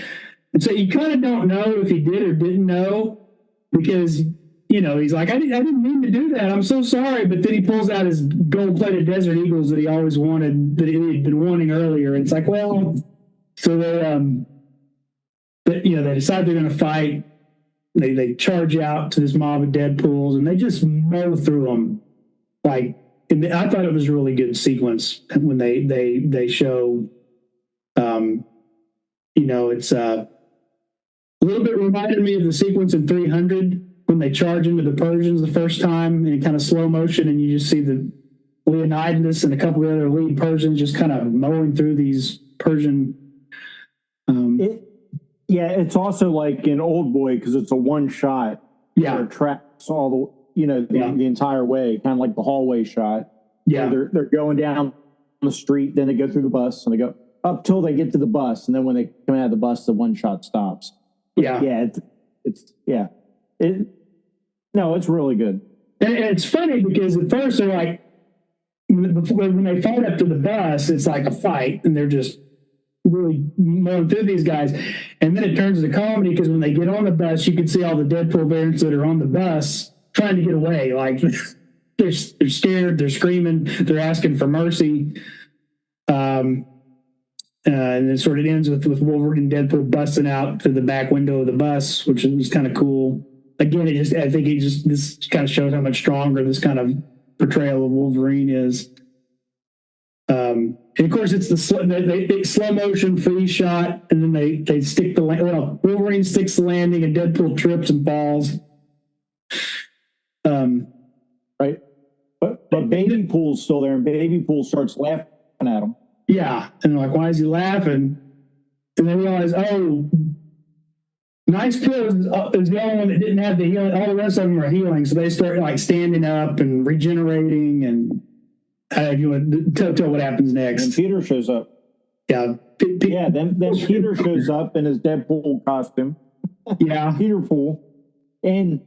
And so you kind of don't know if he did or didn't know, because, he's like, I didn't mean to do that. I'm so sorry. But then he pulls out his gold-plated Desert Eagles that he always wanted, that he had been wanting earlier. And it's like, well, so they decide they're going to fight. They charge out to this mob of Deadpools, and they just mow through them. Like, I thought it was a really good sequence when they show, it's a little bit reminded me of the sequence in 300 when they charge into the Persians the first time in kind of slow motion, and you just see the Leonidas and a couple of other lead Persians just kind of mowing through these Persian. It's also like in Old Boy, because it's a one shot. Yeah, it tracks all the entire way, kind of like the hallway shot. Yeah, they're going down the street, then they go through the bus, and they go up till they get to the bus, and then when they come out of the bus, the one shot stops. It's really good. And it's funny because at first they're like, when they fight up to the bus, it's like a fight, and they're just really mowing through these guys. And then it turns to comedy because when they get on the bus, you can see all the Deadpool variants that are on the bus trying to get away. Like, they're scared, they're screaming, they're asking for mercy. And it sort of ends with Wolverine and Deadpool busting out to the back window of the bus, which was kind of cool. Again, this kind of shows how much stronger this kind of portrayal of Wolverine is. And of course, it's the slow motion freeze shot, and then they stick the Wolverine sticks the landing, and Deadpool trips and falls. Right, but Baby Pool's still there, and Baby Pool starts laughing at him. Yeah, and they're like, "Why is he laughing?" And they realize, oh, Nice Pool is the only one that didn't have the healing. All the rest of them are healing, so they start like standing up and regenerating. And if you want to tell what happens next, and Peter shows up. Yeah, Then Peter shows up in his Deadpool costume. Yeah, Peter Pool, and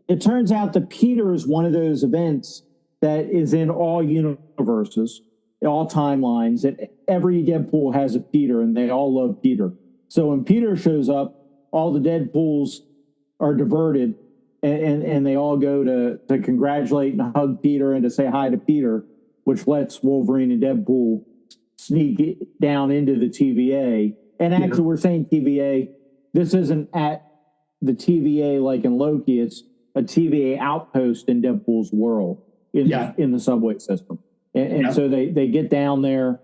it turns out that Peter is one of those events that is in all universes, all timelines, that every Deadpool has a Peter, and they all love Peter. So when Peter shows up, all the Deadpools are diverted, and they all go to congratulate and hug Peter and to say hi to Peter, which lets Wolverine and Deadpool sneak down into the TVA. And actually, we're saying TVA. This isn't at the TVA like in Loki. It's a TVA outpost in Deadpool's world in the subway system. And so they get down there,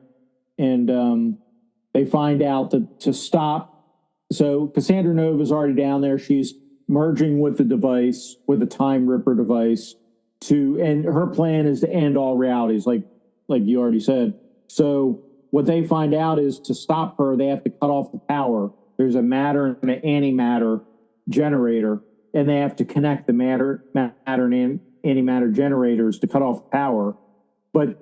and they find out that to stop. So Cassandra Nova's already down there. She's merging with the device, with the Time Ripper device, and her plan is to end all realities, like you already said. So what they find out is to stop her, they have to cut off the power. There's a matter and an antimatter generator, and they have to connect the matter and antimatter generators to cut off the power. But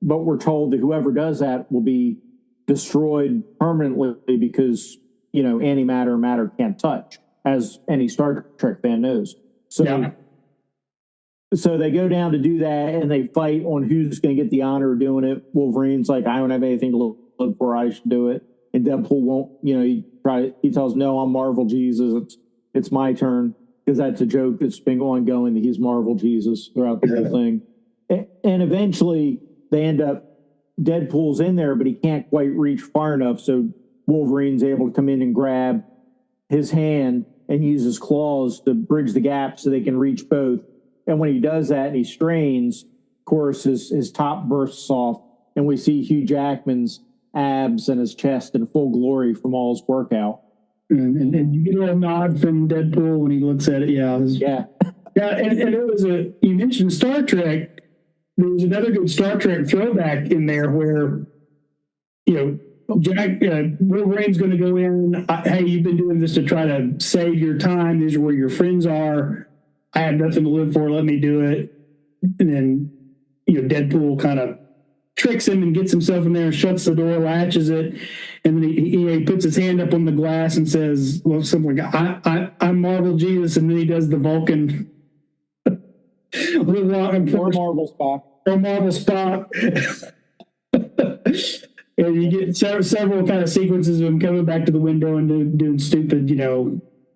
we're told that whoever does that will be destroyed permanently because, antimatter and matter can't touch, as any Star Trek fan knows. So they go down to do that, and they fight on who's going to get the honor of doing it. Wolverine's like, I don't have anything to look for, I should do it. And Deadpool won't, he tells, no, I'm Marvel Jesus. It's my turn, because that's a joke that's been ongoing, that he's Marvel Jesus throughout the whole thing. And eventually they end up Deadpool's in there, but he can't quite reach far enough. So Wolverine's able to come in and grab his hand and use his claws to bridge the gap so they can reach both. And when he does that and he strains, of course, his top bursts off, and we see Hugh Jackman's abs and his chest in full glory from all his workout. And you get a little nod from Deadpool when he looks at it. Yeah. Yeah. Yeah. And it was you mentioned Star Trek. There was another good Star Trek throwback in there where, Wolverine's going to go in. Hey, you've been doing this to try to save your time. These are where your friends are. I have nothing to live for. Let me do it. And then, Deadpool kind of tricks him and gets himself in there and shuts the door, latches it. And then he puts his hand up on the glass and says, well, something like, I'm Marvel Jesus. And then he does the Vulcan. Or Marvel Spock. Or Marvel Spock. And you get several kind of sequences of him coming back to the window and doing stupid,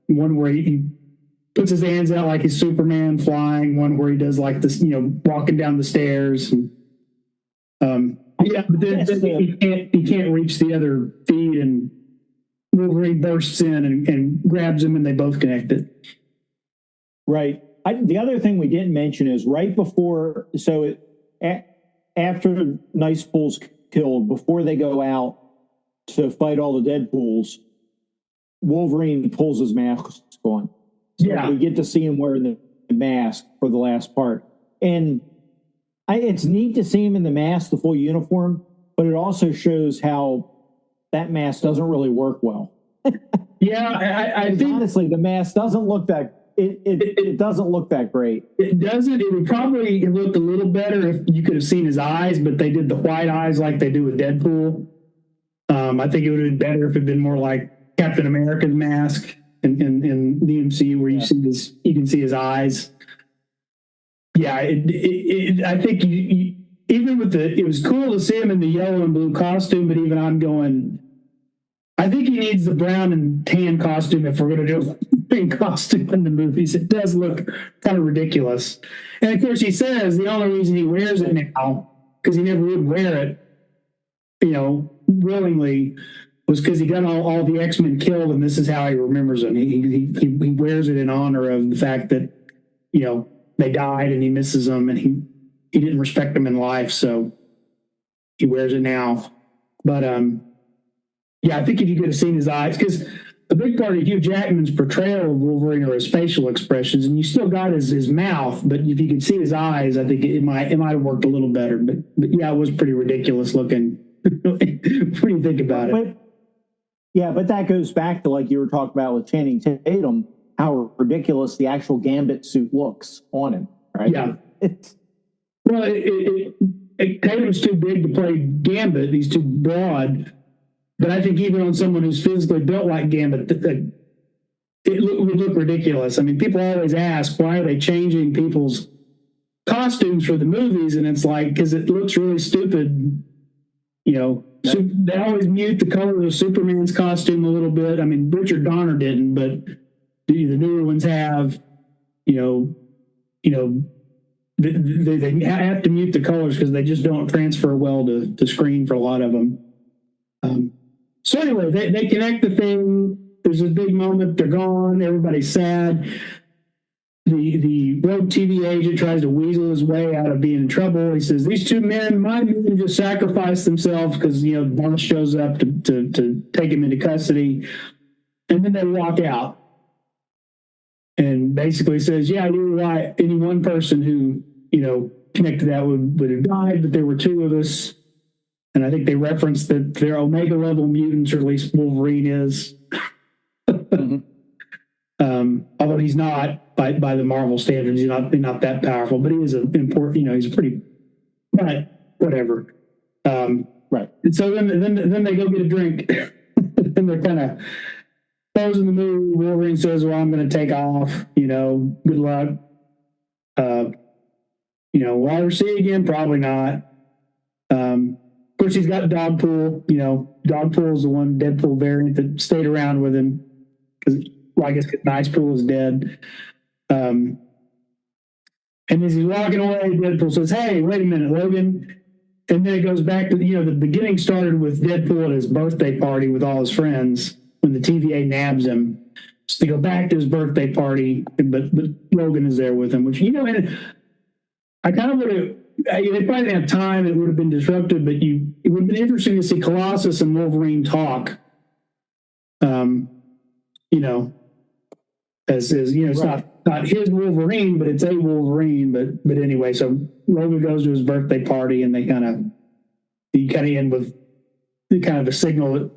one where he puts his hands out like he's Superman flying, one where he does like this, walking down the stairs. And, but then he can't reach the other feed, and Wolverine bursts in and grabs him, and they both connect it. Right. The other thing we didn't mention is right before, after Nicepool's killed, before they go out to fight all the Deadpools, Wolverine pulls his mask on. So we get to see him wearing the mask for the last part. And it's neat to see him in the mask, the full uniform, but it also shows how that mask doesn't really work well. I think honestly, the mask doesn't look that it doesn't look that great. It doesn't. It would probably look a little better if you could have seen his eyes, but they did the white eyes like they do with Deadpool. I think it would have been better if it had been more like Captain America's mask in the MCU, where you can see his eyes. Yeah, I think even with it was cool to see him in the yellow and blue costume, but even I'm going, I think he needs the brown and tan costume if we're going to do a pink costume in the movies. It does look kind of ridiculous. And of course, he says the only reason he wears it now, because he never would wear it, willingly, was because he got all the X-Men killed, and this is how he remembers them. He wears it in honor of the fact that, they died and he misses them, and he didn't respect them in life, so he wears it now. But, I think if you could have seen his eyes, because a big part of Hugh Jackman's portrayal of Wolverine are his facial expressions, and you still got his mouth, but if you could see his eyes, I think it might have worked a little better. But it was pretty ridiculous looking. What do you think about it? But that goes back to, like you were talking about with Channing Tatum, how ridiculous the actual Gambit suit looks on him, right? Yeah. Tatum's too big to play Gambit. He's too broad. But I think even on someone who's physically built like Gambit, would look ridiculous. I mean, people always ask, why are they changing people's costumes for the movies? And it's like, because it looks really stupid. They always mute the color of Superman's costume a little bit. I mean, Richard Donner didn't, but the newer ones have. They have to mute the colors because they just don't transfer well to screen for a lot of them. So anyway, they connect the thing. There's a big moment. They're gone. Everybody's sad. The rogue TV agent tries to weasel his way out of being in trouble. He says, these two men might even just sacrifice themselves because, boss shows up to take him into custody. And then they walk out. And basically says, yeah, you were right. Any one person who, connected that would have died, but there were two of us. And I think they referenced that they're Omega level mutants, or at least Wolverine is. Although he's not by the Marvel standards, he's not that powerful, but he is an important. He's pretty. But whatever. Right. And so then they go get a drink, and they're kind of closing the movie. Wolverine says, "Well, I'm going to take off. Good luck. Will I ever see you again? Probably not." Of course, he's got Dogpool. Dogpool is the one Deadpool variant that stayed around with him. Because, I guess Nicepool is dead. And as he's walking away, Deadpool says, "Hey, wait a minute, Logan. And then it goes back to, the beginning started with Deadpool at his birthday party with all his friends when the TVA nabs him. So they go back to his birthday party, but Logan is there with him, which, and I kind of would have, they probably didn't have time. It would have been disruptive, but it would have been interesting to see Colossus and Wolverine talk. As it's not his Wolverine, but it's a Wolverine. But anyway, so Logan goes to his birthday party, and you kind of end with kind of a signal that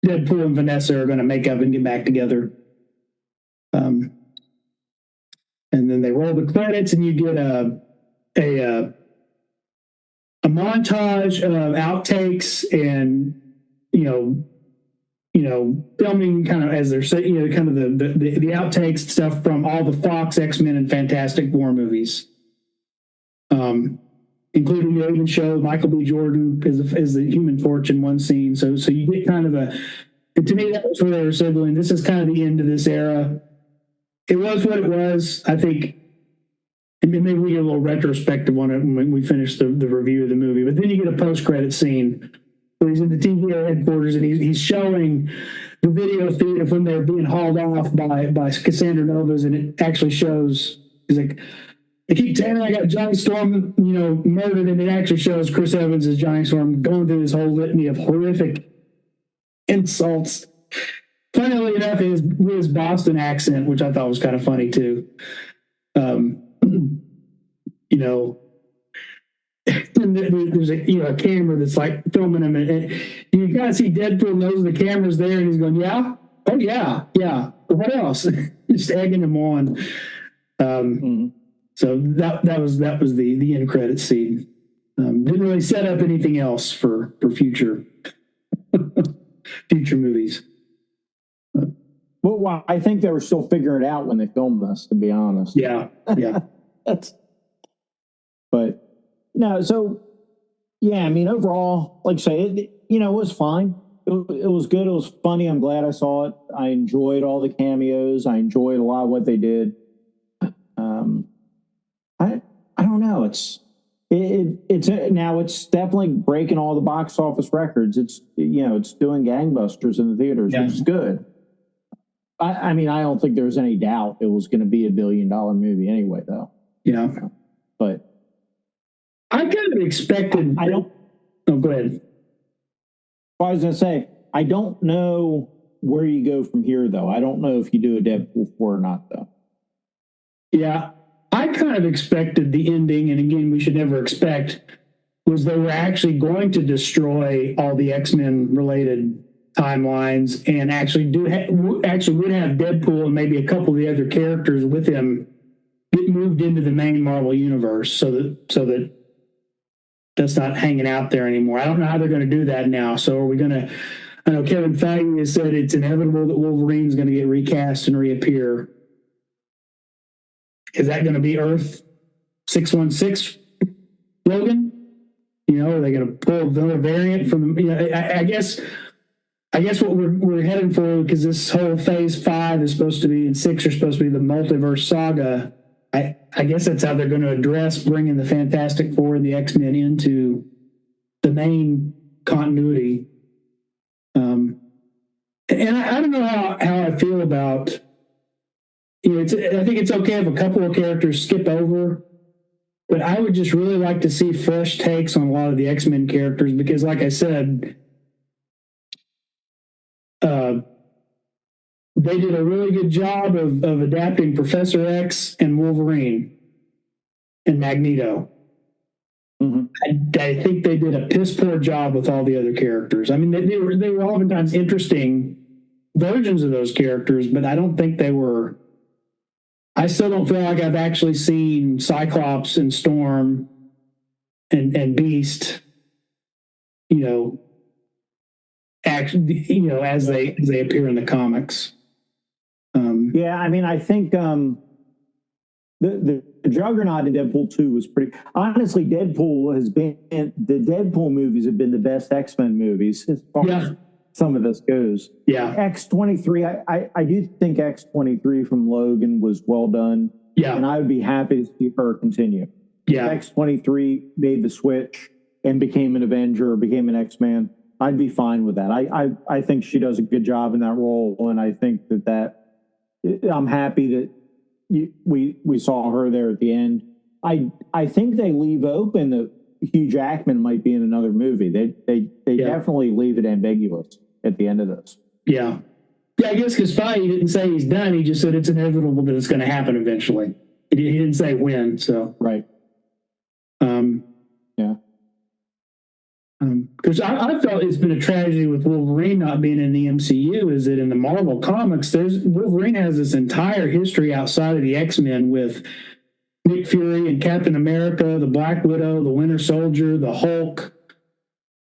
Deadpool and Vanessa are going to make up and get back together. And then they roll the credits, and you get a montage of outtakes and filming kind of as they're saying, kind of the outtakes stuff from all the Fox, X-Men, and Fantastic Four movies, including they even show Michael B. Jordan as the Human Torch in one scene. So you get kind of to me, that was where they were signaling this is kind of the end of this era. It was what it was. I think, and maybe we get a little retrospective on it when we finish the review of the movie. But then you get a post-credit scene where he's in the TVA headquarters and he's showing the video feed of when they're being hauled off by Cassandra Novas, and it actually shows, he's like, they keep telling me I got Johnny Storm, murdered, and it actually shows Chris Evans as Johnny Storm going through this whole litany of horrific insults. Funnily enough, with his Boston accent, which I thought was kind of funny too. And there's a camera that's like filming him, and you kind of see Deadpool knows the camera's there, and he's going, "Yeah, oh yeah, yeah." What else? Just egging him on. So that was the end credit scene. Didn't really set up anything else for future movies. Well, I think they were still figuring it out when they filmed this, to be honest. Yeah. But no, so yeah, I mean, overall, like I say, it was fine. It was good. It was funny. I'm glad I saw it. I enjoyed all the cameos. I enjoyed a lot of what they did. I don't know. It's now it's definitely breaking all the box office records. It's it's doing gangbusters in the theaters, which is good. I mean, I don't think there was any doubt it was going to be $1 billion movie anyway, though. But I kind of expected. I don't. Oh, go ahead. I was going to say, I don't know where you go from here, though. I don't know if you do a Deadpool 4 or not, though. Yeah, I kind of expected the ending, and again, we should never expect, was they were actually going to destroy all the X-Men related timelines and actually would have Deadpool and maybe a couple of the other characters with him get moved into the main Marvel universe so that that's not hanging out there anymore. I don't know how they're going to do that now. So are we going to, I know Kevin Feige has said it's inevitable that Wolverine's going to get recast and reappear. Is that going to be Earth 616 Logan? Are they going to pull another variant from, I guess what we're heading for, because this whole phase 5 is supposed to be, and 6 are supposed to be the multiverse saga. I guess that's how they're going to address bringing the Fantastic Four and the X-Men into the main continuity. And I don't know how I feel about, I think it's okay if a couple of characters skip over, but I would just really like to see fresh takes on a lot of the X-Men characters, because like I said, they did a really good job of adapting Professor X and Wolverine and Magneto. Mm-hmm. I think they did a piss poor job with all the other characters. I mean, they were oftentimes interesting versions of those characters, but I don't think they were. I still don't feel like I've actually seen Cyclops and Storm and Beast, as they appear in the comics. Yeah, I mean, I think the Juggernaut in Deadpool 2 was pretty. Honestly, the Deadpool movies have been the best X-Men movies as far as some of this goes. Yeah, X-23, I do think X-23 from Logan was well done. Yeah, and I would be happy to see her continue. Yeah, X-23 made the switch. and became an Avenger or became an X-Man, I'd be fine with that. I think she does a good job in that role, and I think that I'm happy that we saw her there at the end. I think they leave open that Hugh Jackman might be in another movie. They definitely leave it ambiguous at the end of this. Yeah. Yeah, I guess because Feige didn't say he's done. He just said it's inevitable that it's going to happen eventually. He didn't say when, so. Right. Yeah. Because I felt it's been a tragedy with Wolverine not being in the MCU is that in the Marvel comics, Wolverine has this entire history outside of the X-Men with Nick Fury and Captain America, the Black Widow, the Winter Soldier, the Hulk,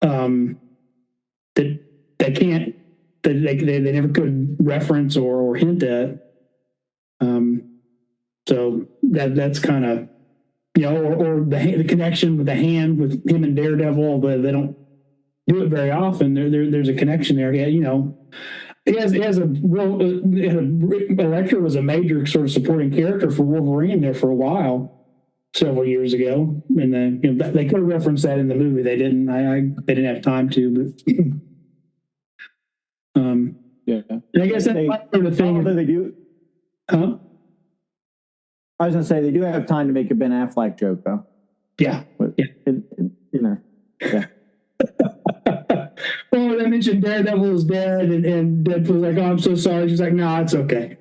that they never could reference or hint at. So that's kind of, or the connection with the Hand with him and Daredevil, but they don't do it very often. There's a connection there. Yeah, Elektra was a major sort of supporting character for Wolverine there for a while, several years ago, and then they could have referenced that in the movie. They didn't. They didn't have time to. But yeah, and I guess that's sort of thing. Although they do, huh? I was going to say they do have time to make a Ben Affleck joke though. Yeah, but, yeah. Yeah. Well, I mentioned Daredevil is dead, and Deadpool's like, "Oh, I'm so sorry." She's like, "No, it's okay."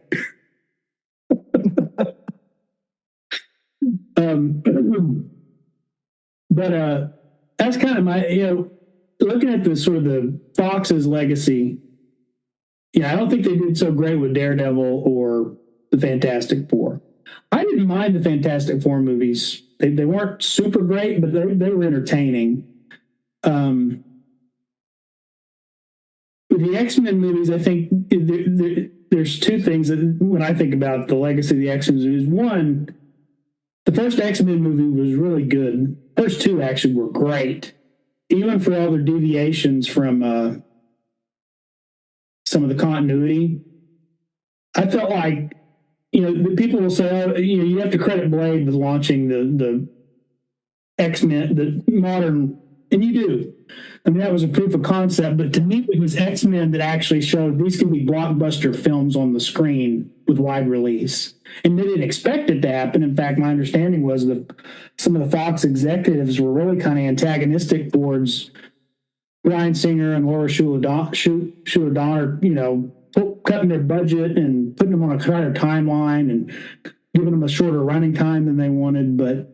But that's kind of my, looking at the sort of the Fox's legacy. Yeah, I don't think they did so great with Daredevil or the Fantastic Four. I didn't mind the Fantastic Four movies. They weren't super great, but they were entertaining. With the X-Men movies, I think there's two things that when I think about the legacy of the X-Men is, one, the first X-Men movie was really good. First two actually were great, even for all their deviations from some of the continuity. I felt like, people will say, oh, you have to credit Blade with launching the X-Men, the modern, and you do. I mean, that was a proof of concept, but to me, it was X-Men that actually showed these can be blockbuster films on the screen with wide release. And they didn't expect it to happen. In fact, my understanding was that some of the Fox executives were really kind of antagonistic towards Bryan Singer and Laura Schuler Donner, cutting their budget and putting them on a tighter timeline and giving them a shorter running time than they wanted. But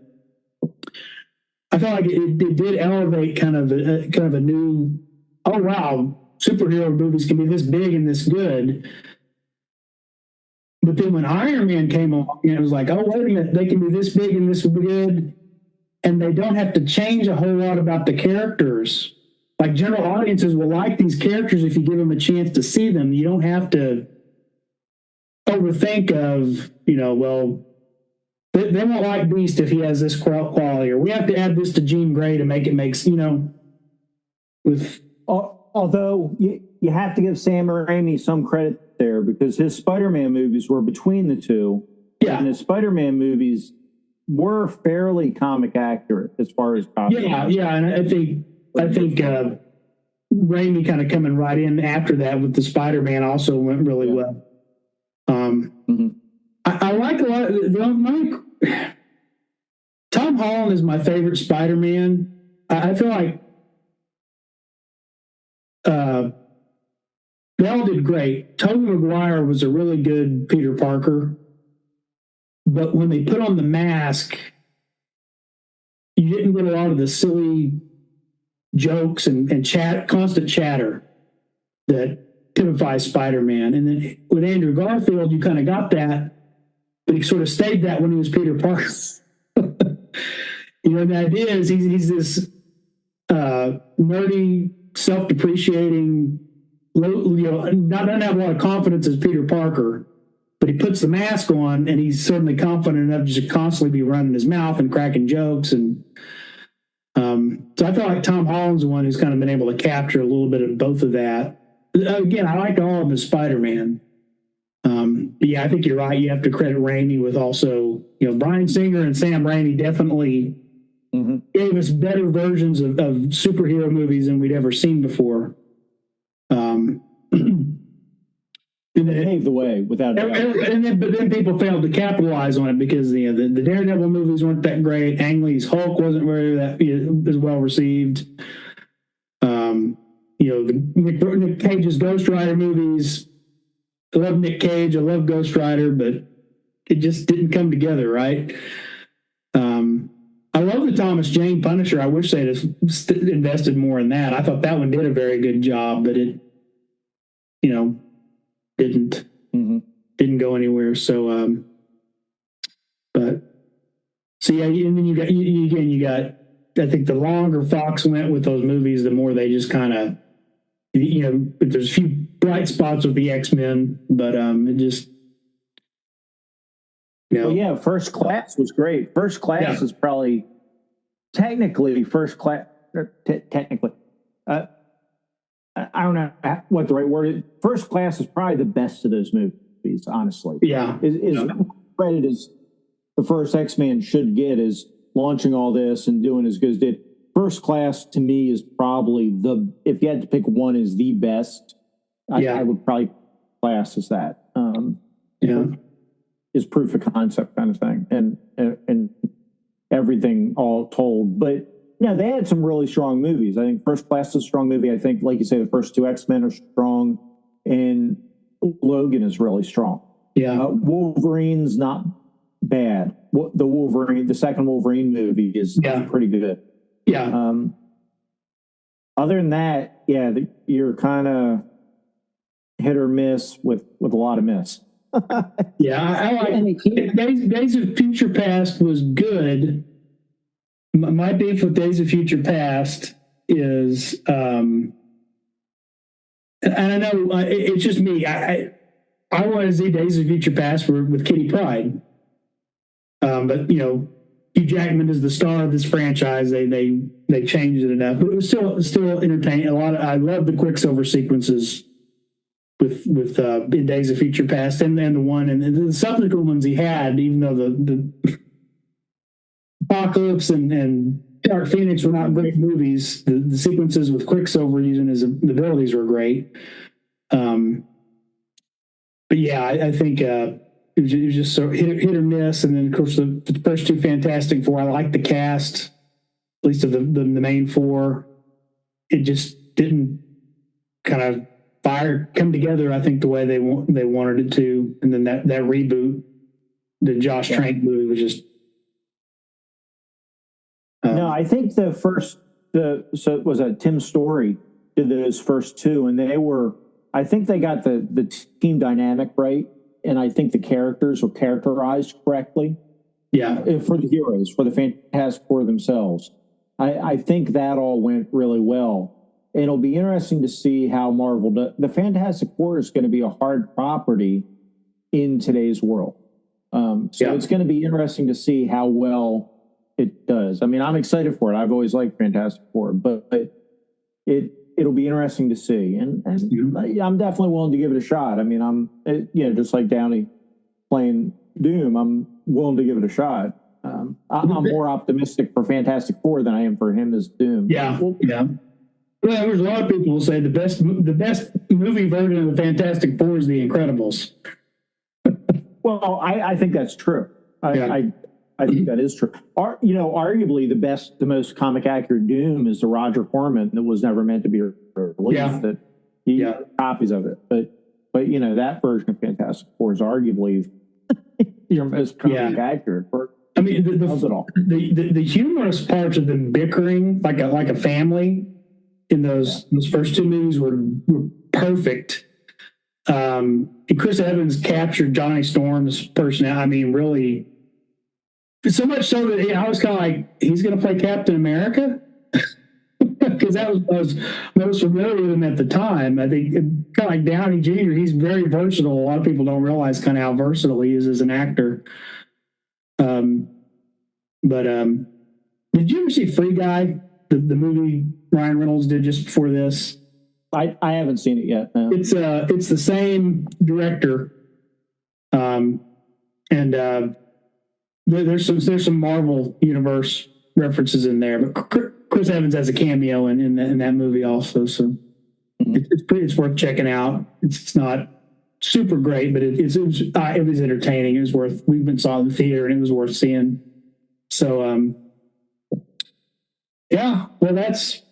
I felt like it did elevate kind of a new, oh wow, superhero movies can be this big and this good. But then when Iron Man came along, it was like, oh, wait a minute, they can be this big and this good, and they don't have to change a whole lot about the characters. Like, general audiences will like these characters if you give them a chance to see them. You don't have to overthink of, well, they won't like Beast if he has this quality, or we have to add this to Jean Grey to make it with. Although you have to give Sam Raimi some credit there because his Spider-Man movies were between the two. Yeah. And his Spider-Man movies were fairly comic accurate as far as costumes. Yeah. And I think Raimi kind of coming right in after that with the Spider-Man also went really well. I like a lot of Tom Holland is my favorite Spider-Man. I feel like they all did great. Tobey Maguire was a really good Peter Parker, but when they put on the mask, you didn't get a lot of the silly jokes and constant chatter that typifies Spider-Man. And then with Andrew Garfield, you kind of got that, but he sort of stayed that when he was Peter Parker. The idea is he's this nerdy, self-depreciating, doesn't have a lot of confidence as Peter Parker, but he puts the mask on and he's certainly confident enough to just constantly be running his mouth and cracking jokes. And so I feel like Tom Holland's the one who's kind of been able to capture a little bit of both of that. Again, I like all of his Spider-Man. But yeah, I think you're right. You have to credit Raimi with also, Bryan Singer and Sam Raimi definitely gave us better versions of superhero movies than we'd ever seen before. And they paved the way without doubt. But then people failed to capitalize on it because the Daredevil movies weren't that great. Ang Lee's Hulk wasn't very as well received. The Nick Cage's Ghost Rider movies. I love Nick Cage. I love Ghost Rider, but it just didn't come together, right? I love the Thomas Jane Punisher. I wish they'd have invested more in that. I thought that one did a very good job, but it, didn't go anywhere. So, and then you got. I think the longer Fox went with those movies, the more they just kind of, there's a few bright spots with the X-Men, but it just. Well, First Class was great. First Class is probably technically First Class. Technically, I don't know what the right word is. First Class is probably the best of those movies, honestly. Yeah. Is credit as the first X-Men should get is launching all this and doing as good as did. First Class to me is probably if you had to pick one, is the best. I would probably class as that. Is proof of concept kind of thing, and everything all told. But they had some really strong movies. I think First Class is a strong movie. I think, like you say, the first two X-Men are strong, and Logan is really strong. Yeah, Wolverine's not bad. The second Wolverine movie is pretty good. Yeah. Other than that, you're kind of hit or miss with a lot of miss. I like Days of Future Past was good. My beef with Days of Future Past is, and I know it's just me. I want to see Days of Future Past with Kitty Pryde, but Hugh Jackman is the star of this franchise. They changed it enough, but it was still entertaining. I love the Quicksilver sequences with in Days of Future Past, and the one and the subsequent ones he had, even though the Apocalypse and Dark Phoenix were not great movies, the sequences with Quicksilver using his abilities were great. But I think it was just so hit or miss, and then of course the first two Fantastic Four. I like the cast, at least of the main four. It just didn't kind of come together, I think, the way they wanted it to, and then that reboot, the Josh Trank movie, was just. No, I think so it was Tim Story did those first two, and I think they got the team dynamic right, and I think the characters were characterized correctly. Yeah, for the heroes, for the Fantastic Four themselves, I think that all went really well. And it'll be interesting to see how Marvel does. The Fantastic Four is going to be a hard property in today's world. It's going to be interesting to see how well it does. I mean, I'm excited for it. I've always liked Fantastic Four, but it'll be interesting to see. And I'm definitely willing to give it a shot. I mean, just like Downey playing Doom, I'm willing to give it a shot. I'm more optimistic for Fantastic Four than I am for him as Doom. Yeah. Well, there's a lot of people who say the best movie version of the Fantastic Four is The Incredibles. Well, I think that's true. I think that is true. Arguably the most comic accurate Doom is the Roger Corman that was never meant to be released. Yeah. That he got copies of it, but that version of Fantastic Four is arguably your most comic accurate. I mean, the humorous parts of them bickering like a family in those first two movies were perfect. And Chris Evans captured Johnny Storm's personality. I mean, really, so much so that I was kind of like, he's going to play Captain America? Because that was most familiar with him at the time. I think kind of like Downey Jr., he's very versatile. A lot of people don't realize kind of how versatile he is as an actor. But did you ever see Free Guy, the movie Ryan Reynolds did just before this? I haven't seen it yet. No. It's the same director, and there's some Marvel Universe references in there. But Chris Evans has a cameo in that movie also, so it's worth checking out. It's not super great, but it was entertaining. It was worth. We went saw it in the theater, and it was worth seeing. So yeah, well, that's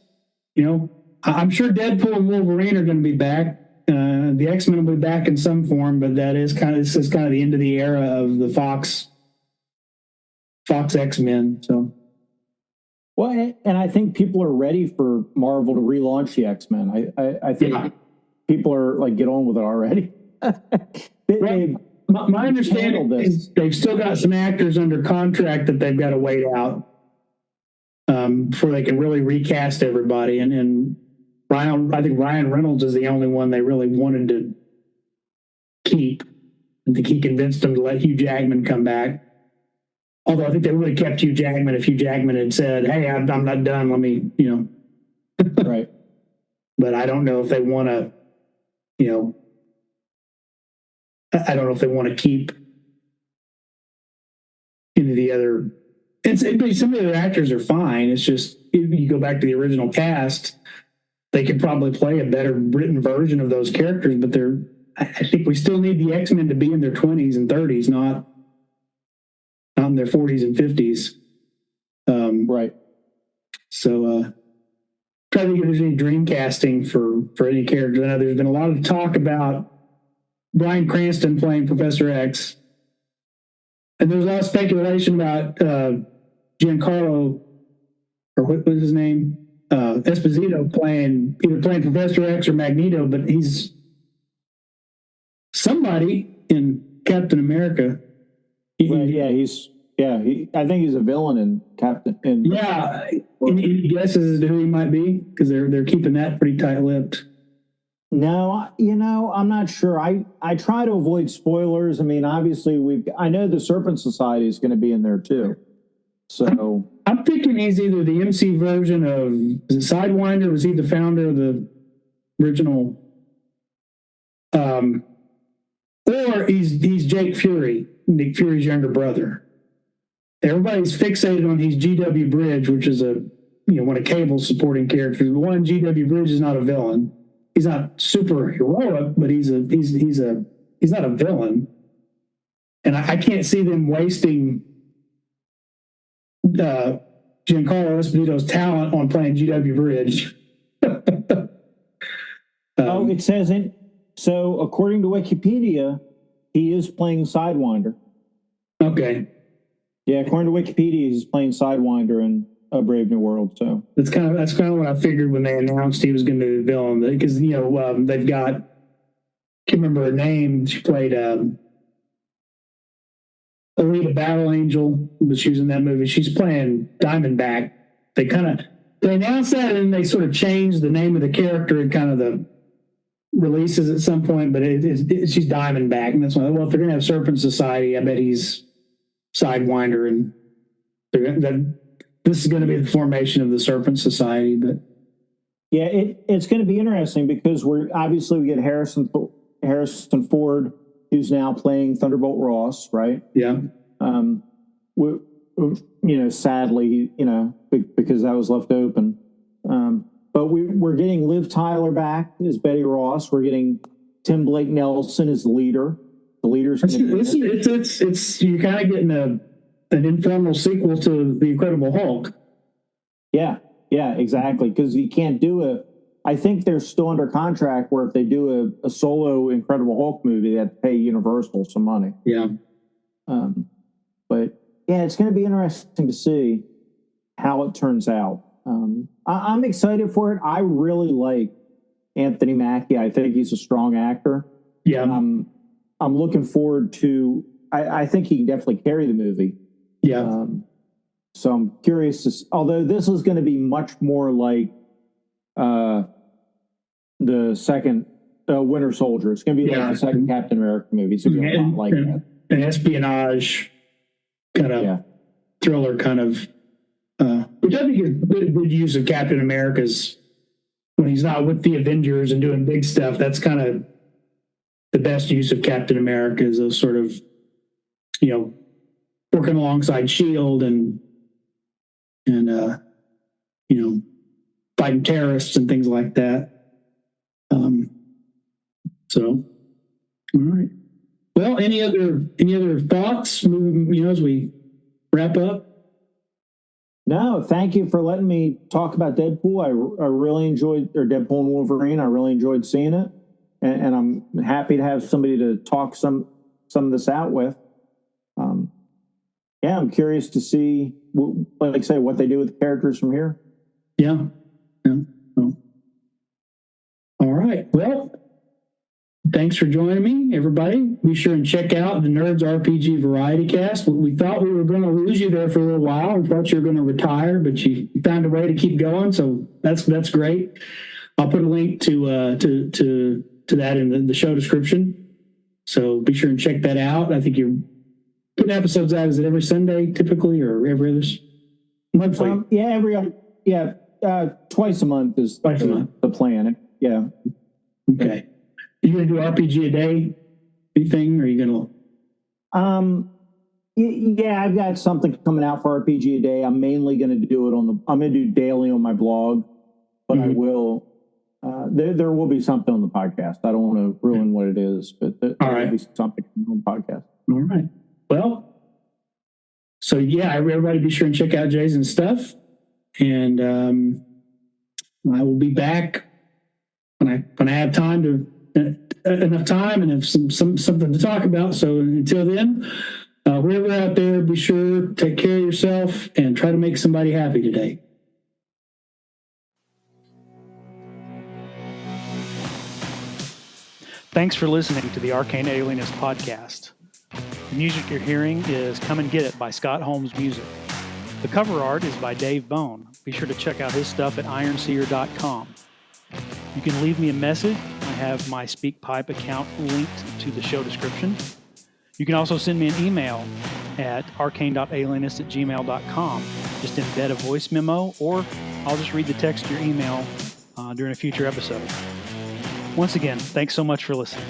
I'm sure Deadpool and Wolverine are going to be back. The X-Men will be back in some form, but this is kind of the end of the era of the Fox X-Men. So, well, and I think people are ready for Marvel to relaunch the X-Men. I think people are like, get on with it already. My understanding is they've still got some actors under contract that they've got to wait out before they can really recast everybody. And I think Ryan Reynolds is the only one they really wanted to keep. I think he convinced them to let Hugh Jackman come back. Although I think they would have kept Hugh Jackman if Hugh Jackman had said, "Hey, I'm not done. Let me," Right. But I don't know if they want to, I don't know if they want to keep any of the other. Some of the other actors are fine. It's just if you go back to the original cast, they could probably play a better written version of those characters. But I think we still need the X-Men to be in their 20s and 30s, not in their 40s and 50s. Right. So try to think if there's any dream casting for any character. I know there's been a lot of talk about Bryan Cranston playing Professor X. And there's a lot of speculation about Giancarlo, or what was his name? Esposito either playing Professor X or Magneto, but he's somebody in Captain America. I think he's a villain in Captain. Any guesses as to who he might be? Because they're keeping that pretty tight-lipped. No, I'm not sure. I try to avoid spoilers. I mean, obviously I know the Serpent Society is going to be in there too. So I'm thinking he's either the MC version of Sidewinder. Was he the founder of the original? Or he's Jake Fury, Nick Fury's younger brother. Everybody's fixated on his GW Bridge, which is one of Cable's supporting characters. But one, GW Bridge is not a villain. He's not super heroic, but he's not a villain. And I can't see them wasting Giancarlo Esposito's talent on playing GW Bridge. It says it. So according to Wikipedia, he is playing Sidewinder. Okay. Yeah, according to Wikipedia, he's playing Sidewinder in A Brave New World. So that's kind of what I figured when they announced he was going to be the villain, because they've got, I can't remember her name. She played Alita Battle Angel, but she was in that movie. She's playing Diamondback. They announced that, and they sort of changed the name of the character in kind of the releases at some point. But she's Diamondback, and that's why. Well, if they're going to have Serpent Society, I bet he's Sidewinder, and this is going to be the formation of the Serpent Society. But yeah, it's going to be interesting because we get Harrison Ford, who's now playing Thunderbolt Ross, right? Yeah. Sadly, because that was left open. But we're getting Liv Tyler back as Betty Ross. We're getting Tim Blake Nelson as the leader. The leader's going to it's you're kind of getting an informal sequel to The Incredible Hulk. Yeah, exactly. Because you can't do I think they're still under contract where if they do a solo Incredible Hulk movie, they have to pay Universal some money. Yeah. But yeah, it's going to be interesting to see how it turns out. I'm excited for it. I really like Anthony Mackie. I think he's a strong actor. Yeah. I'm looking forward to. I think he can definitely carry the movie. Yeah. So I'm curious. Although this is going to be much more like the second Winter Soldier. It's going to be like the second Captain America movie. It's going to be a lot like that. An espionage kind of thriller, kind of, which I think is good use of Captain America's when he's not with the Avengers and doing big stuff. That's kind of the best use of Captain America, is those sort of, working alongside SHIELD and and fighting terrorists and things like that. So, all right. Well, any other thoughts, as we wrap up? No, thank you for letting me talk about Deadpool. I really enjoyed, or Deadpool and Wolverine. I really enjoyed seeing it, and I'm happy to have somebody to talk some of this out with. Yeah, I'm curious to see, like I say, what they do with the characters from here. Yeah. Oh. All right. Well, thanks for joining me, everybody. Be sure and check out the Nerds RPG Variety Cast. We thought we were going to lose you there for a little while. We thought you were going to retire, but you found a way to keep going, so that's great. I'll put a link to that in the show description. So be sure and check that out. I think you're putting episodes out. Is it every Sunday typically, or every other monthly? Twice a month is the plan. Yeah. Okay. Are you going to do RPG a day thing, or are you going to? Yeah, I've got something coming out for RPG a day. I'm mainly going to do it I'm going to do daily on my blog, but I will. There will be something on the podcast. I don't want to ruin what it is, but there will be something on the podcast. All right. Well, so yeah, everybody be sure and check out Jason's stuff, and I will be back when I have time enough time and have something to talk about. So until then, whoever out there, be sure take care of yourself and try to make somebody happy today. Thanks for listening to the Arcane Alienist podcast. The music you're hearing is Come and Get It by Scott Holmes Music. The cover art is by Dave Bone. Be sure to check out his stuff at ironseer.com. You can leave me a message. I have my SpeakPipe account linked to the show description. You can also send me an email at arcane.alienist@gmail.com. Just embed a voice memo, or I'll just read the text to your email during a future episode. Once again, thanks so much for listening.